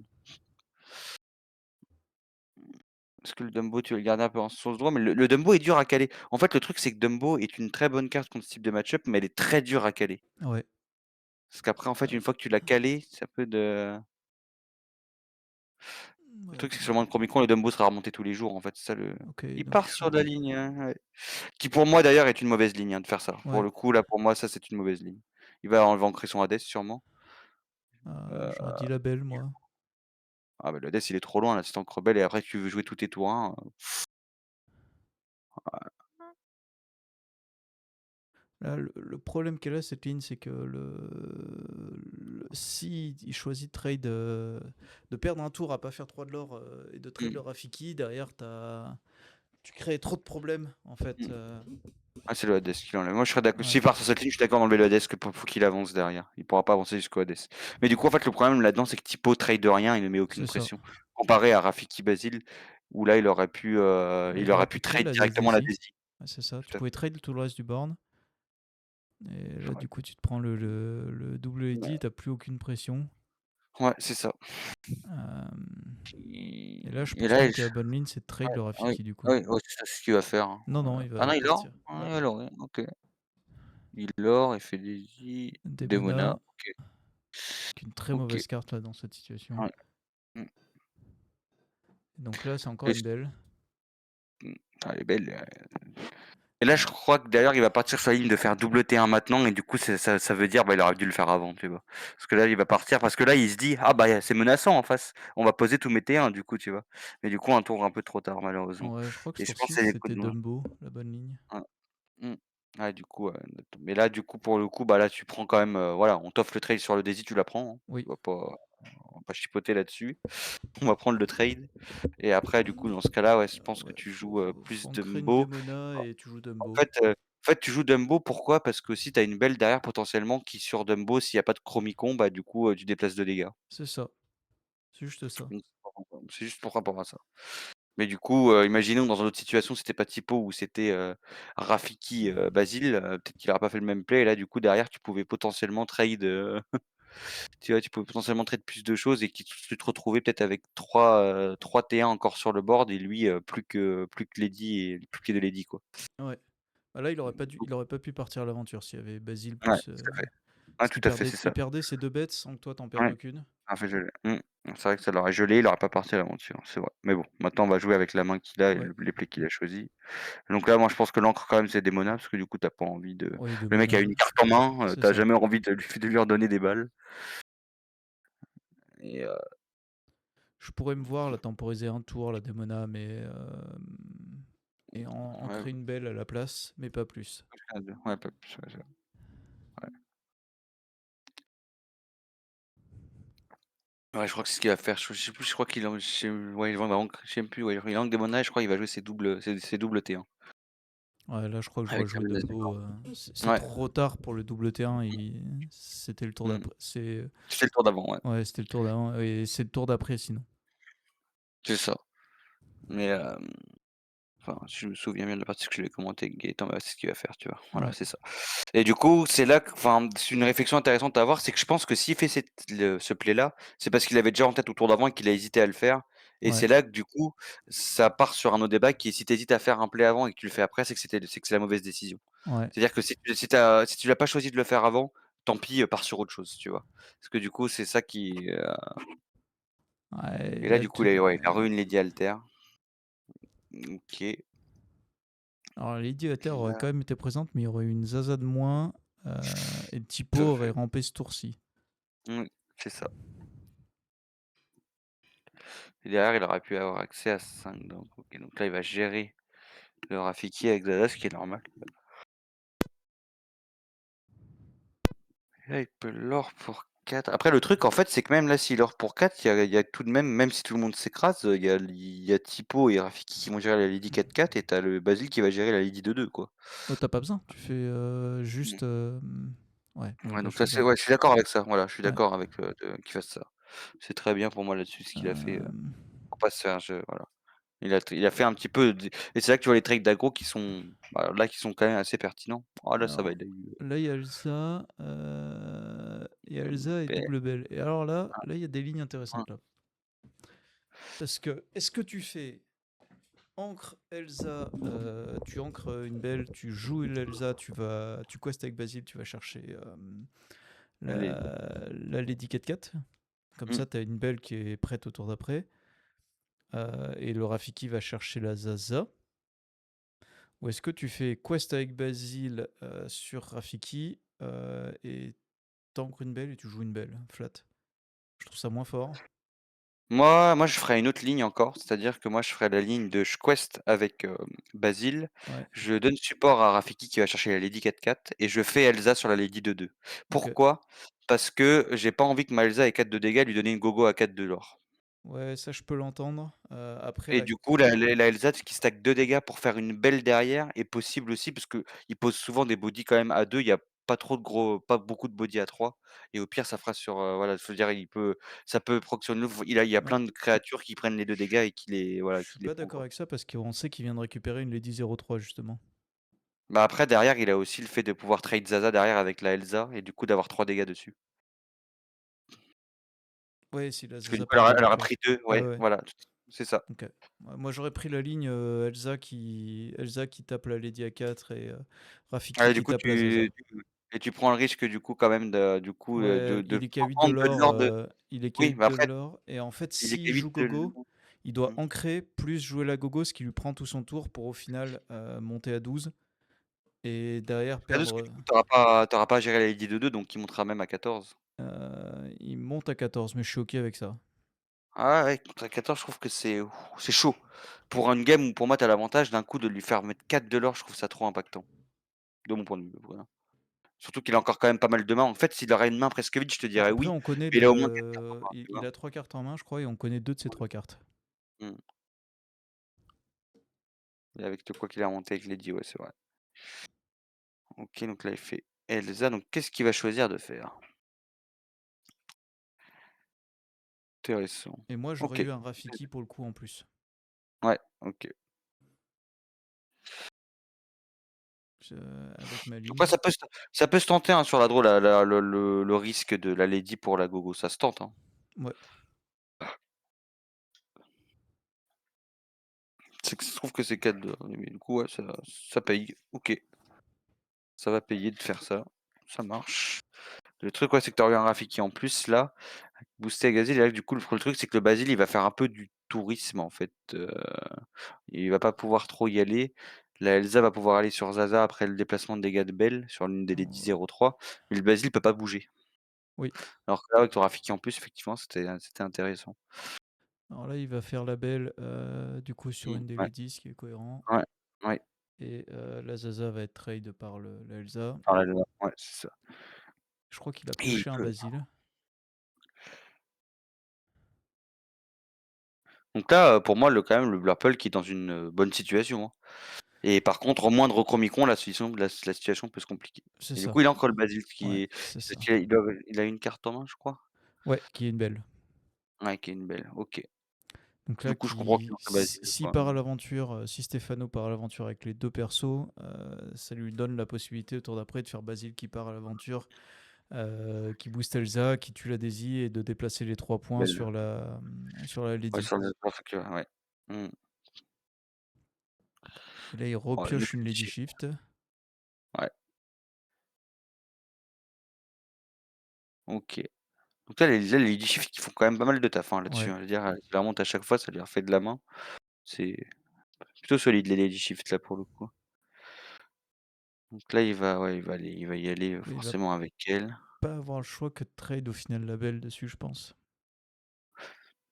Parce que le Dumbo, tu veux le garder un peu en sauce droit, mais le Dumbo est dur à caler. En fait, le truc, c'est que Dumbo est une très bonne carte contre ce type de match-up, mais elle est très dure à caler. Ouais. Parce qu'après, en fait, Euh, une fois que tu l'as calé, ça peut de le ouais, truc, c'est que attends. sur le monde Comic Con, le Dumbo sera remonté tous les jours, en fait, c'est ça le Ok, il donc part il sur la faut. ligne, ouais. Qui pour moi, d'ailleurs, est une mauvaise ligne, hein, de faire ça. Pour Ouais. le coup, là, pour moi, ça, c'est une mauvaise ligne. Il va ancrer son Hades sûrement. J'aurais Heu, dit la belle, moi. ah bah, le Hades, il est trop loin là, si tu ancres belle et après tu veux jouer tous tes tours 1, Là, le problème qu'elle a, cette ligne, c'est que si il choisit de trade, de perdre un tour à pas faire 3 de l'or et de trade mmh, le Rafiki, derrière, tu crées trop de problèmes, en fait. mmh. Ah, c'est le Hades qui l'enlève. Moi, je serais d'accord Ouais, s'il part sur cette ligne, je suis d'accord d'enlever le Hades que pour faut qu'il avance derrière. Il pourra pas avancer jusqu'au Hades. Mais du coup, en fait, le problème là-dedans, c'est que Typo trade de rien, il ne met aucune c'est ça. pression. Comparé à Rafiki Basile, où là, Là, il il aurait aurait pu pu trade trade la directement la Daisy. Daisy. Ouais, c'est ça. Tu Tout à fait. pouvais trade tout le reste du board. Et là, Ouais. du coup, tu te prends le double Ouais, lady, t'as plus aucune pression. ouais, c'est ça. Et là, je Et pense là, même il que la bonne ligne, c'est de trade ouais, le oui, Rafiki, du coup. oui, ouais, c'est ça, c'est ce qu'il va faire, hein. Non, non, il Ah va non, il lore? partir. Ah, Ouais. il lore, OK. Il lore, il fait Daisy, Demona, Demona, OK, qui est une très OK. mauvaise carte là dans cette situation. Ouais. Mmh. Donc là, c'est encore Et une belle. mmh, ah, elle est belle, et là, je crois que d'ailleurs, il va partir sur la ligne de faire double T1 maintenant et du coup, ça veut dire, bah, il aurait dû le faire avant, tu vois? Parce que là, il va partir parce que là, il se dit: «Ah bah, c'est menaçant en face, on va poser tous mes T1 du coup», tu vois? Mais du coup, un tour un peu trop tard malheureusement Ouais, je crois que ce et je pense tour-ci, que c'est les coups c'était de main. Dumbo, la bonne ligne. Ouais. Mmh. Ouais, du coup, mais là, du coup, pour le coup, bah, là, tu prends quand même, voilà, on t'offre le trade sur le Daisy, tu la prends, hein. Oui. On va pas chipoter là-dessus. On va prendre le trade et après, du coup, dans ce cas-là, ouais, je pense que Ouais, tu joues, faut plus ancrer une Dumbo. Demona et tu joues En Dumbo. fait, heu, tu joues Dumbo pourquoi? Parce qu'aussi tu as une belle derrière potentiellement qui sur Dumbo, s'il y a pas de Chromicon, bah, du coup, tu déplaces de dégâts. C'est ça. C'est juste ça. Mmh. C'est juste pour rapport à ça. Mais du coup, imaginons dans une autre situation, c'était pas Tipo ou c'était, Rafiki, Basile, peut-être qu'il aurait pas fait le même play et là, du coup, derrière, tu pouvais potentiellement trade, tu vois? Tu pouvais potentiellement trade plus de choses et tu te retrouvais peut-être avec 3 T1 encore sur le board et lui, plus que Lady et plus que de Lady, quoi. Ouais. Bah là, il aurait pas pu partir à l'aventure s'il y avait Basile Ouais, plus, tout à fait. Ouais, parce tout qu'il à fait, perdait c'est il ça. perdait ses 2 bêtes sans que toi t'en perdes Ouais, aucune. en fait, je l'ai. C'est vrai que ça l'aurait gelé, il aurait pas parti à l'aventure, c'est vrai. Mais bon, maintenant on va jouer avec la main qu'il a et Ouais. les plays qu'il a choisis. Donc là, moi, je pense que l'encre quand même, c'est Démona parce que du coup, tu as pas envie de Oui, le mec a Demona, une carte en main, c'est tu as ça. jamais envie de lui redonner des balles et Je pourrais me voir la temporiser un tour, la Demona, mais et en ouais, créer une belle à la place, mais pas plus. ouais, pas plus, ouais, ouais. Ouais, je crois que c'est ce qu'il va faire. Je sais plus, je crois qu'il en je sais ouais, il va ancre je sais même plus, ouais, il ancre Démona et je crois qu'il va jouer ses doubles T1 Ouais, là, je crois que avec j'aurais joué la menace du Dumbo. corps. C'est Ouais, trop tard pour le double T1. C'était le tour mmh. d'après. C'était le tour d'avant, ouais, Ouais, c'était le tour d'avant. Et c'est le tour d'après, sinon. c'est ça. Mais enfin, si je me souviens bien de la partie que je l'ai commenté avec Gaëtan, bah, c'est ce qu'il va faire, tu vois? Voilà, Ouais, c'est ça. Et du coup, c'est là que enfin, c'est une réflexion intéressante à avoir, c'est que je pense que s'il fait ce play-là, c'est parce qu'il avait déjà en tête au tour d'avant et qu'il a hésité à le faire et ouais, c'est là que du coup, ça part sur un autre débat qui est si tu hésites à faire un play avant et que tu le fais après, c'est que c'est la mauvaise décision. ouais. C'est-à-dire que si tu l'as pas choisi de le faire avant, tant pis, pars sur autre chose, tu vois? Parce que du coup, c'est ça Ouais, et là, là, du coup, il a re une Lady Alter. OK. alors, Lady Hatter Et aurait là quand même été présente, mais il y aurait eu une Zaza de moins. Et Tipo tout à aurait fait. rampé ce tour-ci. Mmh, c'est ça. Et derrière, il aurait pu avoir accès à 5 donc OK, donc là, il va gérer le Rafiki avec Dada, ce qui est normal. Et là, il peut l'or pour 4. Après, le truc, en fait, c'est que même là, s'il l'or pour 4, il y a tout de même si tout le monde s'écrase, il y a Tipo et Rafiki qui vont gérer la Lady 4-4 et tu as le Basile qui va gérer la Lady 2-2, quoi. Oh, t'as pas besoin. Tu fais Mmh. juste. Ouais, bon, Ouais, là, donc je ça, fais c'est pas. ouais, je suis d'accord avec ça. Voilà, je suis Ouais. d'accord avec, qu'il fasse ça. C'est très bien pour moi là-dessus, ce qu'il a fait, Euh, pour pas se faire voilà. Il a fait un petit peu d et c'est là que tu vois les trades d'aggro qui sont, bah, là, qui sont quand même assez pertinents. Oh là, ça va, alors, il a eu, là, il y a Elsa. Il y a Elsa et beh, Double Belle. Et alors là, il y a des lignes hein, intéressantes là. Parce que, est-ce que tu fais Encre Elsa, tu ancres une belle, tu joues l'Elsa, tu questes avec Basile, tu vas chercher les la Lady 4-4. Comme mmh. ça, tu as une belle qui est prête au tour d'après. Et le Rafiki va chercher la Zaza. Ou est-ce que tu fais quest avec Basile sur Rafiki et t'ancres une belle et tu joues une belle, flat. Je trouve ça moins fort. Moi, je ferais une autre ligne encore, c'est-à-dire que moi, je ferais la ligne de je quest avec, Basile, Ouais, je donne support à Rafiki qui va chercher la Lady 4-4 et je fais Elsa sur la Lady 2-2. ok. Pourquoi? Parce que j'ai pas envie que ma Elsa ait 4 de dégâts, lui donner une gogo à 4 de l'or. Ouais, ça je peux l'entendre. Après, Et du coup, la Elsatz qui stack 2 dégâts pour faire une belle derrière est possible aussi parce qu'il pose souvent des bodies quand même à 2. Il y a pas beaucoup de bodies à 3 et au pire ça fera sur, voilà, je veux dire ça peut proc sur une louve. Il y a ouais. plein de créatures qui prennent les 2 dégâts et Je voilà, suis qui les pas prend, d'accord quoi. avec ça parce qu'on sait qu'il vient de récupérer une Lady 03 justement. Bah, après derrière, il a aussi le fait de pouvoir trade Zaza derrière avec la Elsa et du coup d'avoir 3 dégâts dessus. Ouais, si la Parce que du Zaza coup elle part aura de elle aura vainqueur. pris 2, Ouais, ouais, ouais. voilà, c'est ça. Ok. Ouais, moi j'aurais pris la ligne Elsa qui tape la Lady A4 et Rafiki Ouais, du qui coup tape la Zaza. tu prends le risque du coup quand même Ouais, de il est qu'à en 8 de prendre de l'or. l'or de Il est qu'à oui, 8 mais de après l'or. Et en fait, il est s'il joue qu'à 8 de Gogo, il doit mmh. ancrer plus jouer la Gogo, ce qui lui prend tout son tour pour au final monter à 12. Et derrière Cadeau parce que perdre. du coup tu auras pas à gérer la Lady de 2 donc il montera même à 14. Il monte à 14, mais je suis ok avec ça. Ah ouais, contre à 14 je trouve que c'est chaud. Pour une game où pour moi tu as l'avantage d'un coup de lui faire mettre 4 de l'or, je trouve ça trop impactant, de mon point de vue, voilà. Surtout qu'il a encore quand même pas mal de mains. En fait, s'il aurait une main presque vide, je te Bah, dirais après, oui, on connaît mais il a au moins 4 cartes en main, tu il vois? a 3 cartes en main, je crois, et on connaît deux de ces Ouais. 3 cartes. Mmh. Et avec de quoi qu'il a monté avec Lady, ouais, c'est vrai. OK, donc là il fait Elsa, donc qu'est-ce qu'il va choisir de faire? intéressant. Et moi, j'aurais OK. eu un Rafiki pour le coup en plus. Ouais, OK. Je avec Mali. Après ça peut se tenter, hein, sur la draw, la le risque de la lady pour la gogo, ça se tente, hein. Ouais, C'est que je trouve que c'est 4-2, hein, mais du coup, ouais, ça paye. OK, ça va payer de faire ça. Ça marche. Le truc, ouais, c'est que tu aurais eu un Rafiki en plus là, boosté à Gazil et là, du coup, le truc, c'est que le Basile, il va faire un peu du tourisme, en fait, il va pas pouvoir trop y aller. La Elsa va pouvoir aller sur Zaza après le déplacement de dégâts de Belle sur l'une des lady heu, 0-3, mais le Basile peut pas bouger. oui. Alors que là, avec ton Rafiki en plus, effectivement, c'était intéressant. Alors là, il va faire la belle, du coup sur une des Ouais, ladies, ce qui est cohérent ouais, ouais. et la Zaza va être trade par la Elsa. Enfin, là, ouais, c'est ça. Je crois qu'il a Et il pioché un peut Basile. donc là, pour moi, quand même, le Blurple qui est dans une, bonne situation, hein. Et par contre, au moindre Chromicon, la situation peut se compliquer. C'est Et du ça. coup, il a encore le Basile Ouais, qui est c'est parce ça. qu'il a une carte en main, je crois? Ouais, qui est une belle. Ouais, qui est une belle, OK. Donc là, Du coup, je comprends qu'il qui lance le si Basile, s'il quoi. part à l'aventure, si Stefano part à l'aventure avec les 2 persos, ça lui donne la possibilité au tour d'après de faire Basile qui part à l'aventure, qui booste Elsa, qui tue la Daisy et de déplacer les 3 points Belle, sur la ouais, Lady. sur les autres que ouais. Mmh. Et là, il Ouais, le repioche une Lady cliché. Shift. Ouais, OK. Donc là, les Lady Shift, ils font quand même pas mal de taf, hein, là-dessus, Ouais, hein. Je veux dire, ils la remontent à chaque fois, ça lui refait de la main. C'est plutôt solide les Lady Shift, là, pour le coup. Donc là, il va y aller, et il va forcément avec elle. pas avoir le choix que de trade au final la belle dessus, je pense.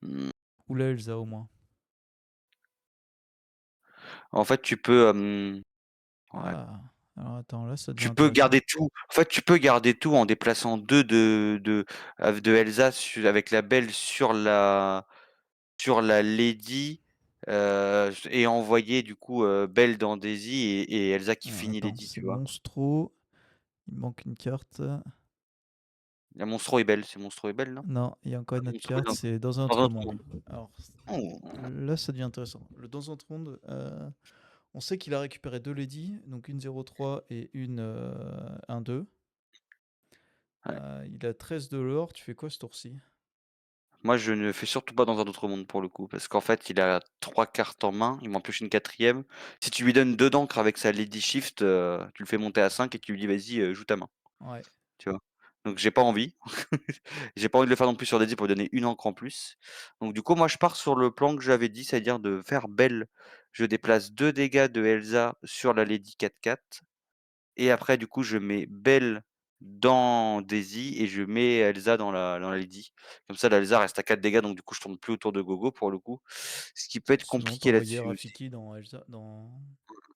Mmh, Ou la Elsa au moins. en fait, tu peux, ouais, Ah! Alors attends, là, ça devient tu peux intéressant. garder tout. En fait, tu peux garder tout en déplaçant 2 de Elsa avec la Belle sur la Lady, et envoyer du coup, Belle dans Daisy et Elsa qui Alors finit attends, Lady, c'est tu vois? Monstro, il manque une carte. Il y a Monstro et Belle, c'est Monstro et Belle, non? Non, il y a encore une autre Monstro est carte, c'est Dans un dans un autre trou. monde. Alors, Oh! là, ça devient intéressant. Le Dans un autre monde, on sait qu'il a récupéré 2 ladies, donc une 0-3 et une 1-2. Ouais. Il a 13 de l'or, tu fais quoi ce tour-ci? Moi, je ne fais surtout pas dans un autre monde pour le coup, parce qu'en fait, il a 3 cartes en main, il m'en pioche une quatrième. Si tu lui donnes 2 d'encre avec sa Lady Shift, tu le fais monter à 5 et tu lui dis: «Vas-y, joue ta main», Ouais, tu vois? Donc j'ai pas envie. J'ai pas envie de le faire non plus sur Daisy pour lui donner une encre en plus. Donc du coup, moi, je pars sur le plan que j'avais dit, c'est-à-dire de faire Belle. Je déplace 2 dégâts de Elsa sur la Lady 4/4 et après du coup, je mets Belle dans Daisy et je mets Elsa dans la Lady. Comme ça, la Elsa reste à 4 dégâts, donc du coup, je tourne plus autour de Gogo pour le coup. Ce qui peut être sinon compliqué t'envoyais là-dessus aussi. Rafiki dans Elsa dans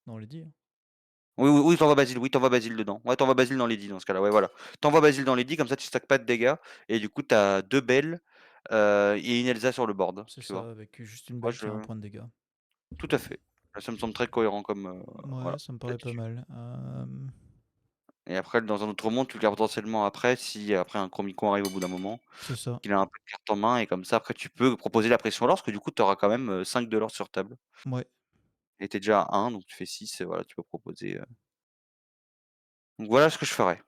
Lady, hein. Oui, oui, oui, t'envoies Basile dedans. Ouais, t'envoies Basile dans Lady dans ce cas-là, ouais, voilà. T'envoies Basile dans Lady, comme ça tu stacks pas de dégâts et du coup, t'as 2 Belles, et une Elsa sur le board, C'est tu vois? ça, avec juste une Moi belle je qui a un point de dégâts. tout à fait. Ça me semble très cohérent comme, Ouais, voilà, ça me paraît pas là-dessus. mal. Et après dans un autre monde, tu le gardes potentiellement après si après un Chromicon arrive au bout d'un moment, C'est ça. qu'il a un peu de cartes en main et comme ça après tu peux proposer la pression l'or, parce que du coup tu auras quand même, 5 de l'or sur table Ouais, et tu es déjà à 1 donc tu fais 6 et voilà, tu peux proposer, donc voilà ce que je ferais.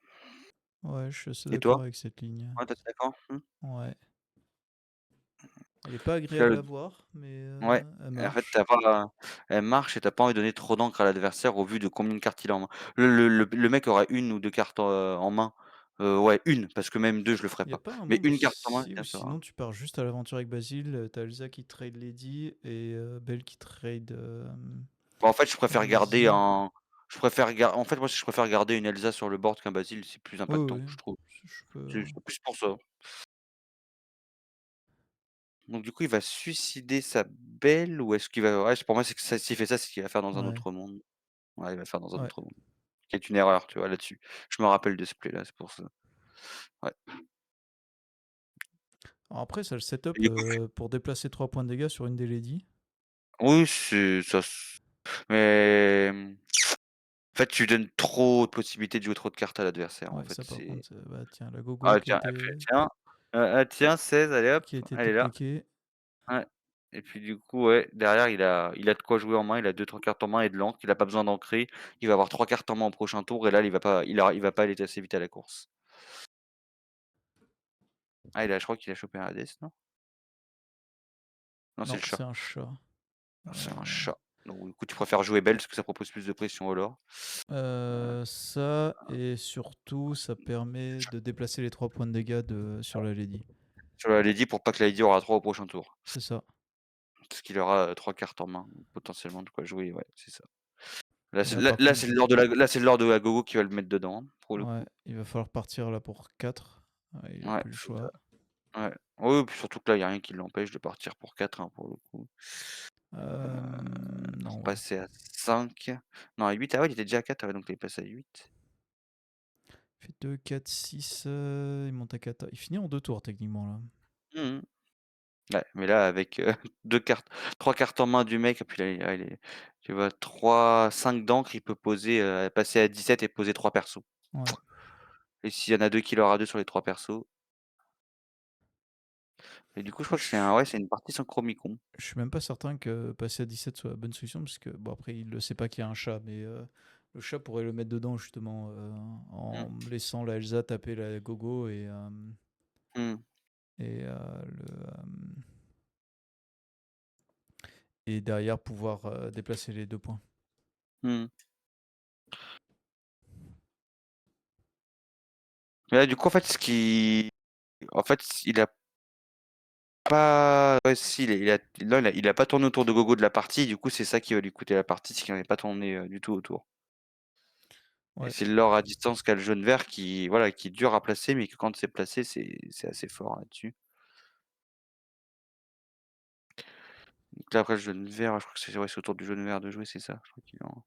ouais, je suis assez Et toi? d'accord avec cette ligne. Ouais, toi tu es d'accord? Mmh? Ouais. Elle est pas Parce que là agréable à voir, mais ouais, elle et en fait, marche. elle marche et tu pas envie de donner trop d'encre à l'adversaire au vu de combien de cartes il a en main. Le mec aura une ou 2 cartes, en main, ouais une parce que même 2 je le ferais Il y a pas. pas un Mais monde une carte en main, aussi tiens où ça va. sinon tu pars juste à l'aventure avec Basile, tu Elsa qui trade Lady et Belle qui trade, Bah, en fait, Daisy. en fait, moi, je préfère garder une Elsa sur le board qu'un Basile, c'est plus Oui, impactant, oui, je trouve. je peux C'est plus pour ça. Donc du coup, il va suicider sa belle ou est-ce qu'il va ouais, pour moi, c'est que ça s'il fait ça, c'est qu'il va faire dans un ouais, autre monde. Ouais, il va faire dans un ouais. autre monde. Qui est une erreur, tu vois, là-dessus. Je me rappelle de ce play-là, c'est pour ça. Ouais. Alors après, ça le Et setup, du coup pour déplacer 3 points de dégâts sur une des Lady. oui, c'est ça mais, en fait, tu donnes trop de possibilités de jouer trop de cartes à l'adversaire, en Ouais, fait, ça par c'est contre, bah, tiens, la Gogo ah qui a tiens, et puis été tiens. Ah tiens 16, allez hop, qui a été elle est top là. locké. Ouais et puis du coup, ouais, derrière il a de quoi jouer en main, il a deux trois cartes en main et de l'encre, il a pas besoin d'ancrer. Il va avoir 3 cartes en main au prochain tour et là, il va pas aller assez vite à la course. Ah je crois qu'il a chopé un Hades, non? Non, c'est Non, le c'est chat. un chat. C'est un Heu chat. Donc du coup, tu préfères jouer belle parce que ça propose plus de pression au lore. Ça et surtout, ça permet de déplacer les 3 points de dégâts sur la lady. Sur la lady pour pas que la lady aura 3 au prochain tour. C'est ça. Parce qu'il aura, 3 cartes en main, donc potentiellement de quoi jouer, ouais, c'est ça. Là, Et c'est là, là par là, contre, c'est le lore de la là, c'est le lore de la gogo qui va le mettre dedans, hein, pour le ouais, coup. il va falloir partir là pour 4. Ouais, il a Ouais, plus le c'est choix. ça. Ouais. Oui, puis surtout que là, il y a rien qui l'empêche de partir pour 4 hein, pour le coup. Pour Non, ouais. passer à 5 non à 8 ah ouais, il était déjà à 4 ouais, donc il est passé à 8. Il fait 2, 4, 6, il monte à 4. Il finit en 2 tours techniquement là. Mmh. Ouais, mais là avec, 2 cartes 3 cartes en main du mec et puis là, il est tu vois 3-5 d'encre, il peut poser, passer à 17 et poser 3 persos Ouais. et s'il y en a 2 qui l'aura 2 sur les 3 persos et du coup, je Après, crois que c'est un ouais, c'est une partie sans Chromicon. je suis même pas certain que passer à 17 soit la bonne solution, parce que bon, après, il ne sait pas qu'il y a un chat, mais le chat pourrait le mettre dedans justement Mmh. en laissant la Elsa taper la Gogo Mmh. et, euh, le, euh, et derrière pouvoir déplacer les 2 points. Mmh. Mais là, du coup, en fait, en fait, il a pas ouais, si, il a là, il a pas tourné autour de Gogo de la partie, du coup, c'est ça qui va lui coûter la partie, c'est qu'il n'en est pas tourné, du tout autour et Ouais. c'est l'or à distance qu'a le jaune vert qui, voilà, qui est dur à placer, mais que quand c'est placé, c'est assez fort là-dessus. Donc là, après le jaune vert, je crois que c'est ouais, c'est autour du jaune vert de jouer, c'est ça? Je crois qu'il en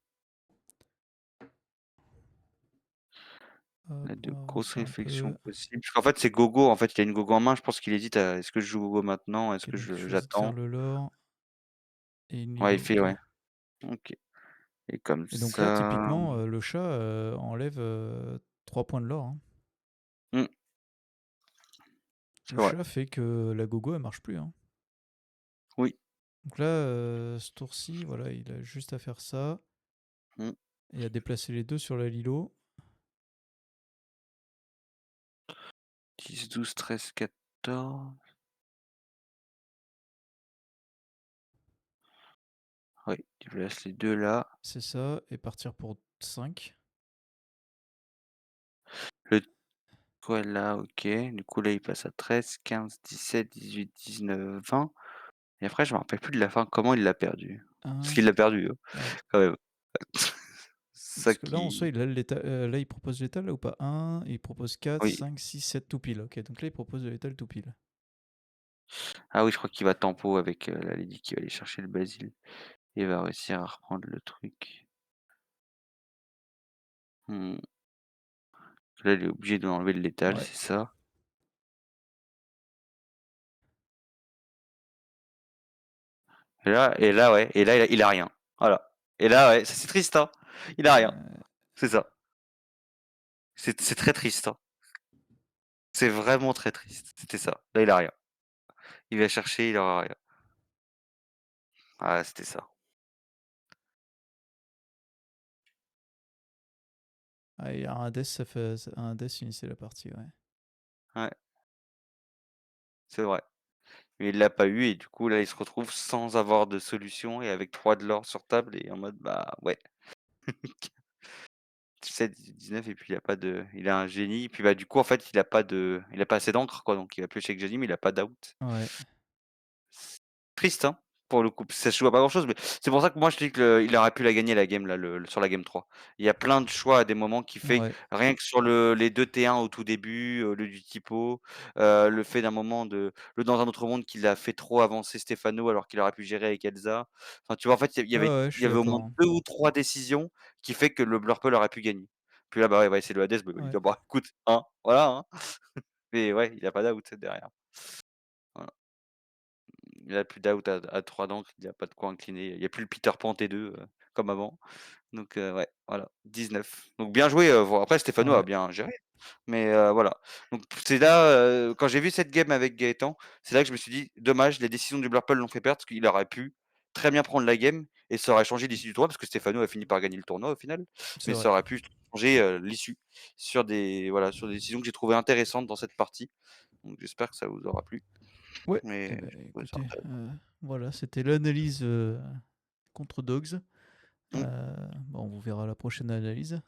Hop, il a de on va grosses avancer un réflexions peu. possibles. Parce qu'en fait, c'est Gogo, en fait, il a une Gogo en main, je pense qu'il hésite à: «Est-ce que je joue Gogo maintenant? Est-ce Ok, que donc il je choisit de faire j'attends?» le lore et une Ouais, il Lilo, fait ok. ouais, OK et comme Et donc là, ça typiquement, le chat enlève 3 points de lore, hein. mmh, c'est Le vrai. chat fait que la Gogo, elle marche plus, hein. Oui. Donc là, ce tour-ci, voilà, il a juste à faire ça Mmh. et à déplacer les deux sur la Lilo. 10-12-13-14 oui, tu places les 2 là. C'est ça, et partir pour 5. Le ouais, là, OK. Du coup, là, il passe à 13-15-17-18-19-20 et après, je me rappelle plus de la fin, comment il l'a perdu? Parce 1, qu'il l'a perdu, hein, ouais. quand même. Ça Parce que là, en soi, qui là, il propose l'étal, là, ou pas? Un, il propose 4, oui. 5, 6, 7 tout pile. Ok, donc là, il propose de l'étal tout pile. Ah oui, je crois qu'il va tempo avec, la lady qui va aller chercher le basil et va réussir à reprendre le truc. Mmh. Là, il est obligé d'enlever le létal, Ouais. c'est ça. Et là, ouais, et là, il a rien. Voilà. Et là, ouais, ça c'est triste, hein. Il a rien. Euh, C'est ça. C'est très triste, hein. C'est vraiment très triste. C'était ça. Là, il a rien. Il va chercher, il aura rien. Ah, c'était ça. ah, il y a un Death, un Death finissait la partie, ouais. Ouais, c'est vrai. Mais il l'a pas eu et du coup, là, il se retrouve sans avoir de solution et avec 3 de l'or sur table et en mode, bah, ouais. 17-19 et puis il a un génie, puis, bah, du coup, en fait, il a pas assez d'encre, quoi, donc il va piocher avec génie, mais il a pas d'out. Ouais, Triste, hein, pour le coup, parce que ça se joue à pas grand-chose, mais c'est pour ça que moi je dis qu'il aurait pu la gagner la game là, sur la game 3. Il y a plein de choix à des moments qui fait ouais, rien que sur les 2 T1 au tout début, le du typo, le fait d'un moment dans un autre monde qu'il a fait trop avancer Stefano alors qu'il aurait pu gérer avec Elsa. Enfin, tu vois, en fait, il y ouais, avait ouais, je il y suis avait au d'accord, moins hein. 2 ou 3 décisions qui fait que le Blurple aurait pu gagner. Puis là, bah, ouais, c'est le Hades, bah, il va lui Ouais, dire: «Bah, écoute, hein, voilà, hein». Mais ouais, il a pas d'out derrière. Voilà. Il a plus d'out à 3 d'encre, il y a pas de quoi incliner, il y a plus le Peter Pan T2, comme avant. Donc ouais, voilà, 19. Donc bien joué, voi après Stefano a ouais. bien géré. Mais voilà. Donc c'est là, quand j'ai vu cette game avec Gaëtan, c'est là que je me suis dit: «Dommage, les décisions du Blackpool l'ont fait perdre», parce qu'il aurait pu très bien prendre la game et ça aurait changé l'issue du tournoi, parce que Stéphano a fini par gagner le tournoi au final. C'est Mais vrai. ça aurait pu changer, l'issue sur des voilà, sur des décisions que j'ai trouvées intéressantes dans cette partie. Donc j'espère que ça vous aura plu. Ouais, Mais et bah, je trouvais ça écoutez, intéressant. voilà, c'était l'analyse, contre Dogs. Mmh. Bon, on vous verra la prochaine analyse.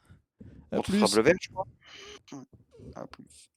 À Contre plus! Bleuven, je crois? Mmh. À plus.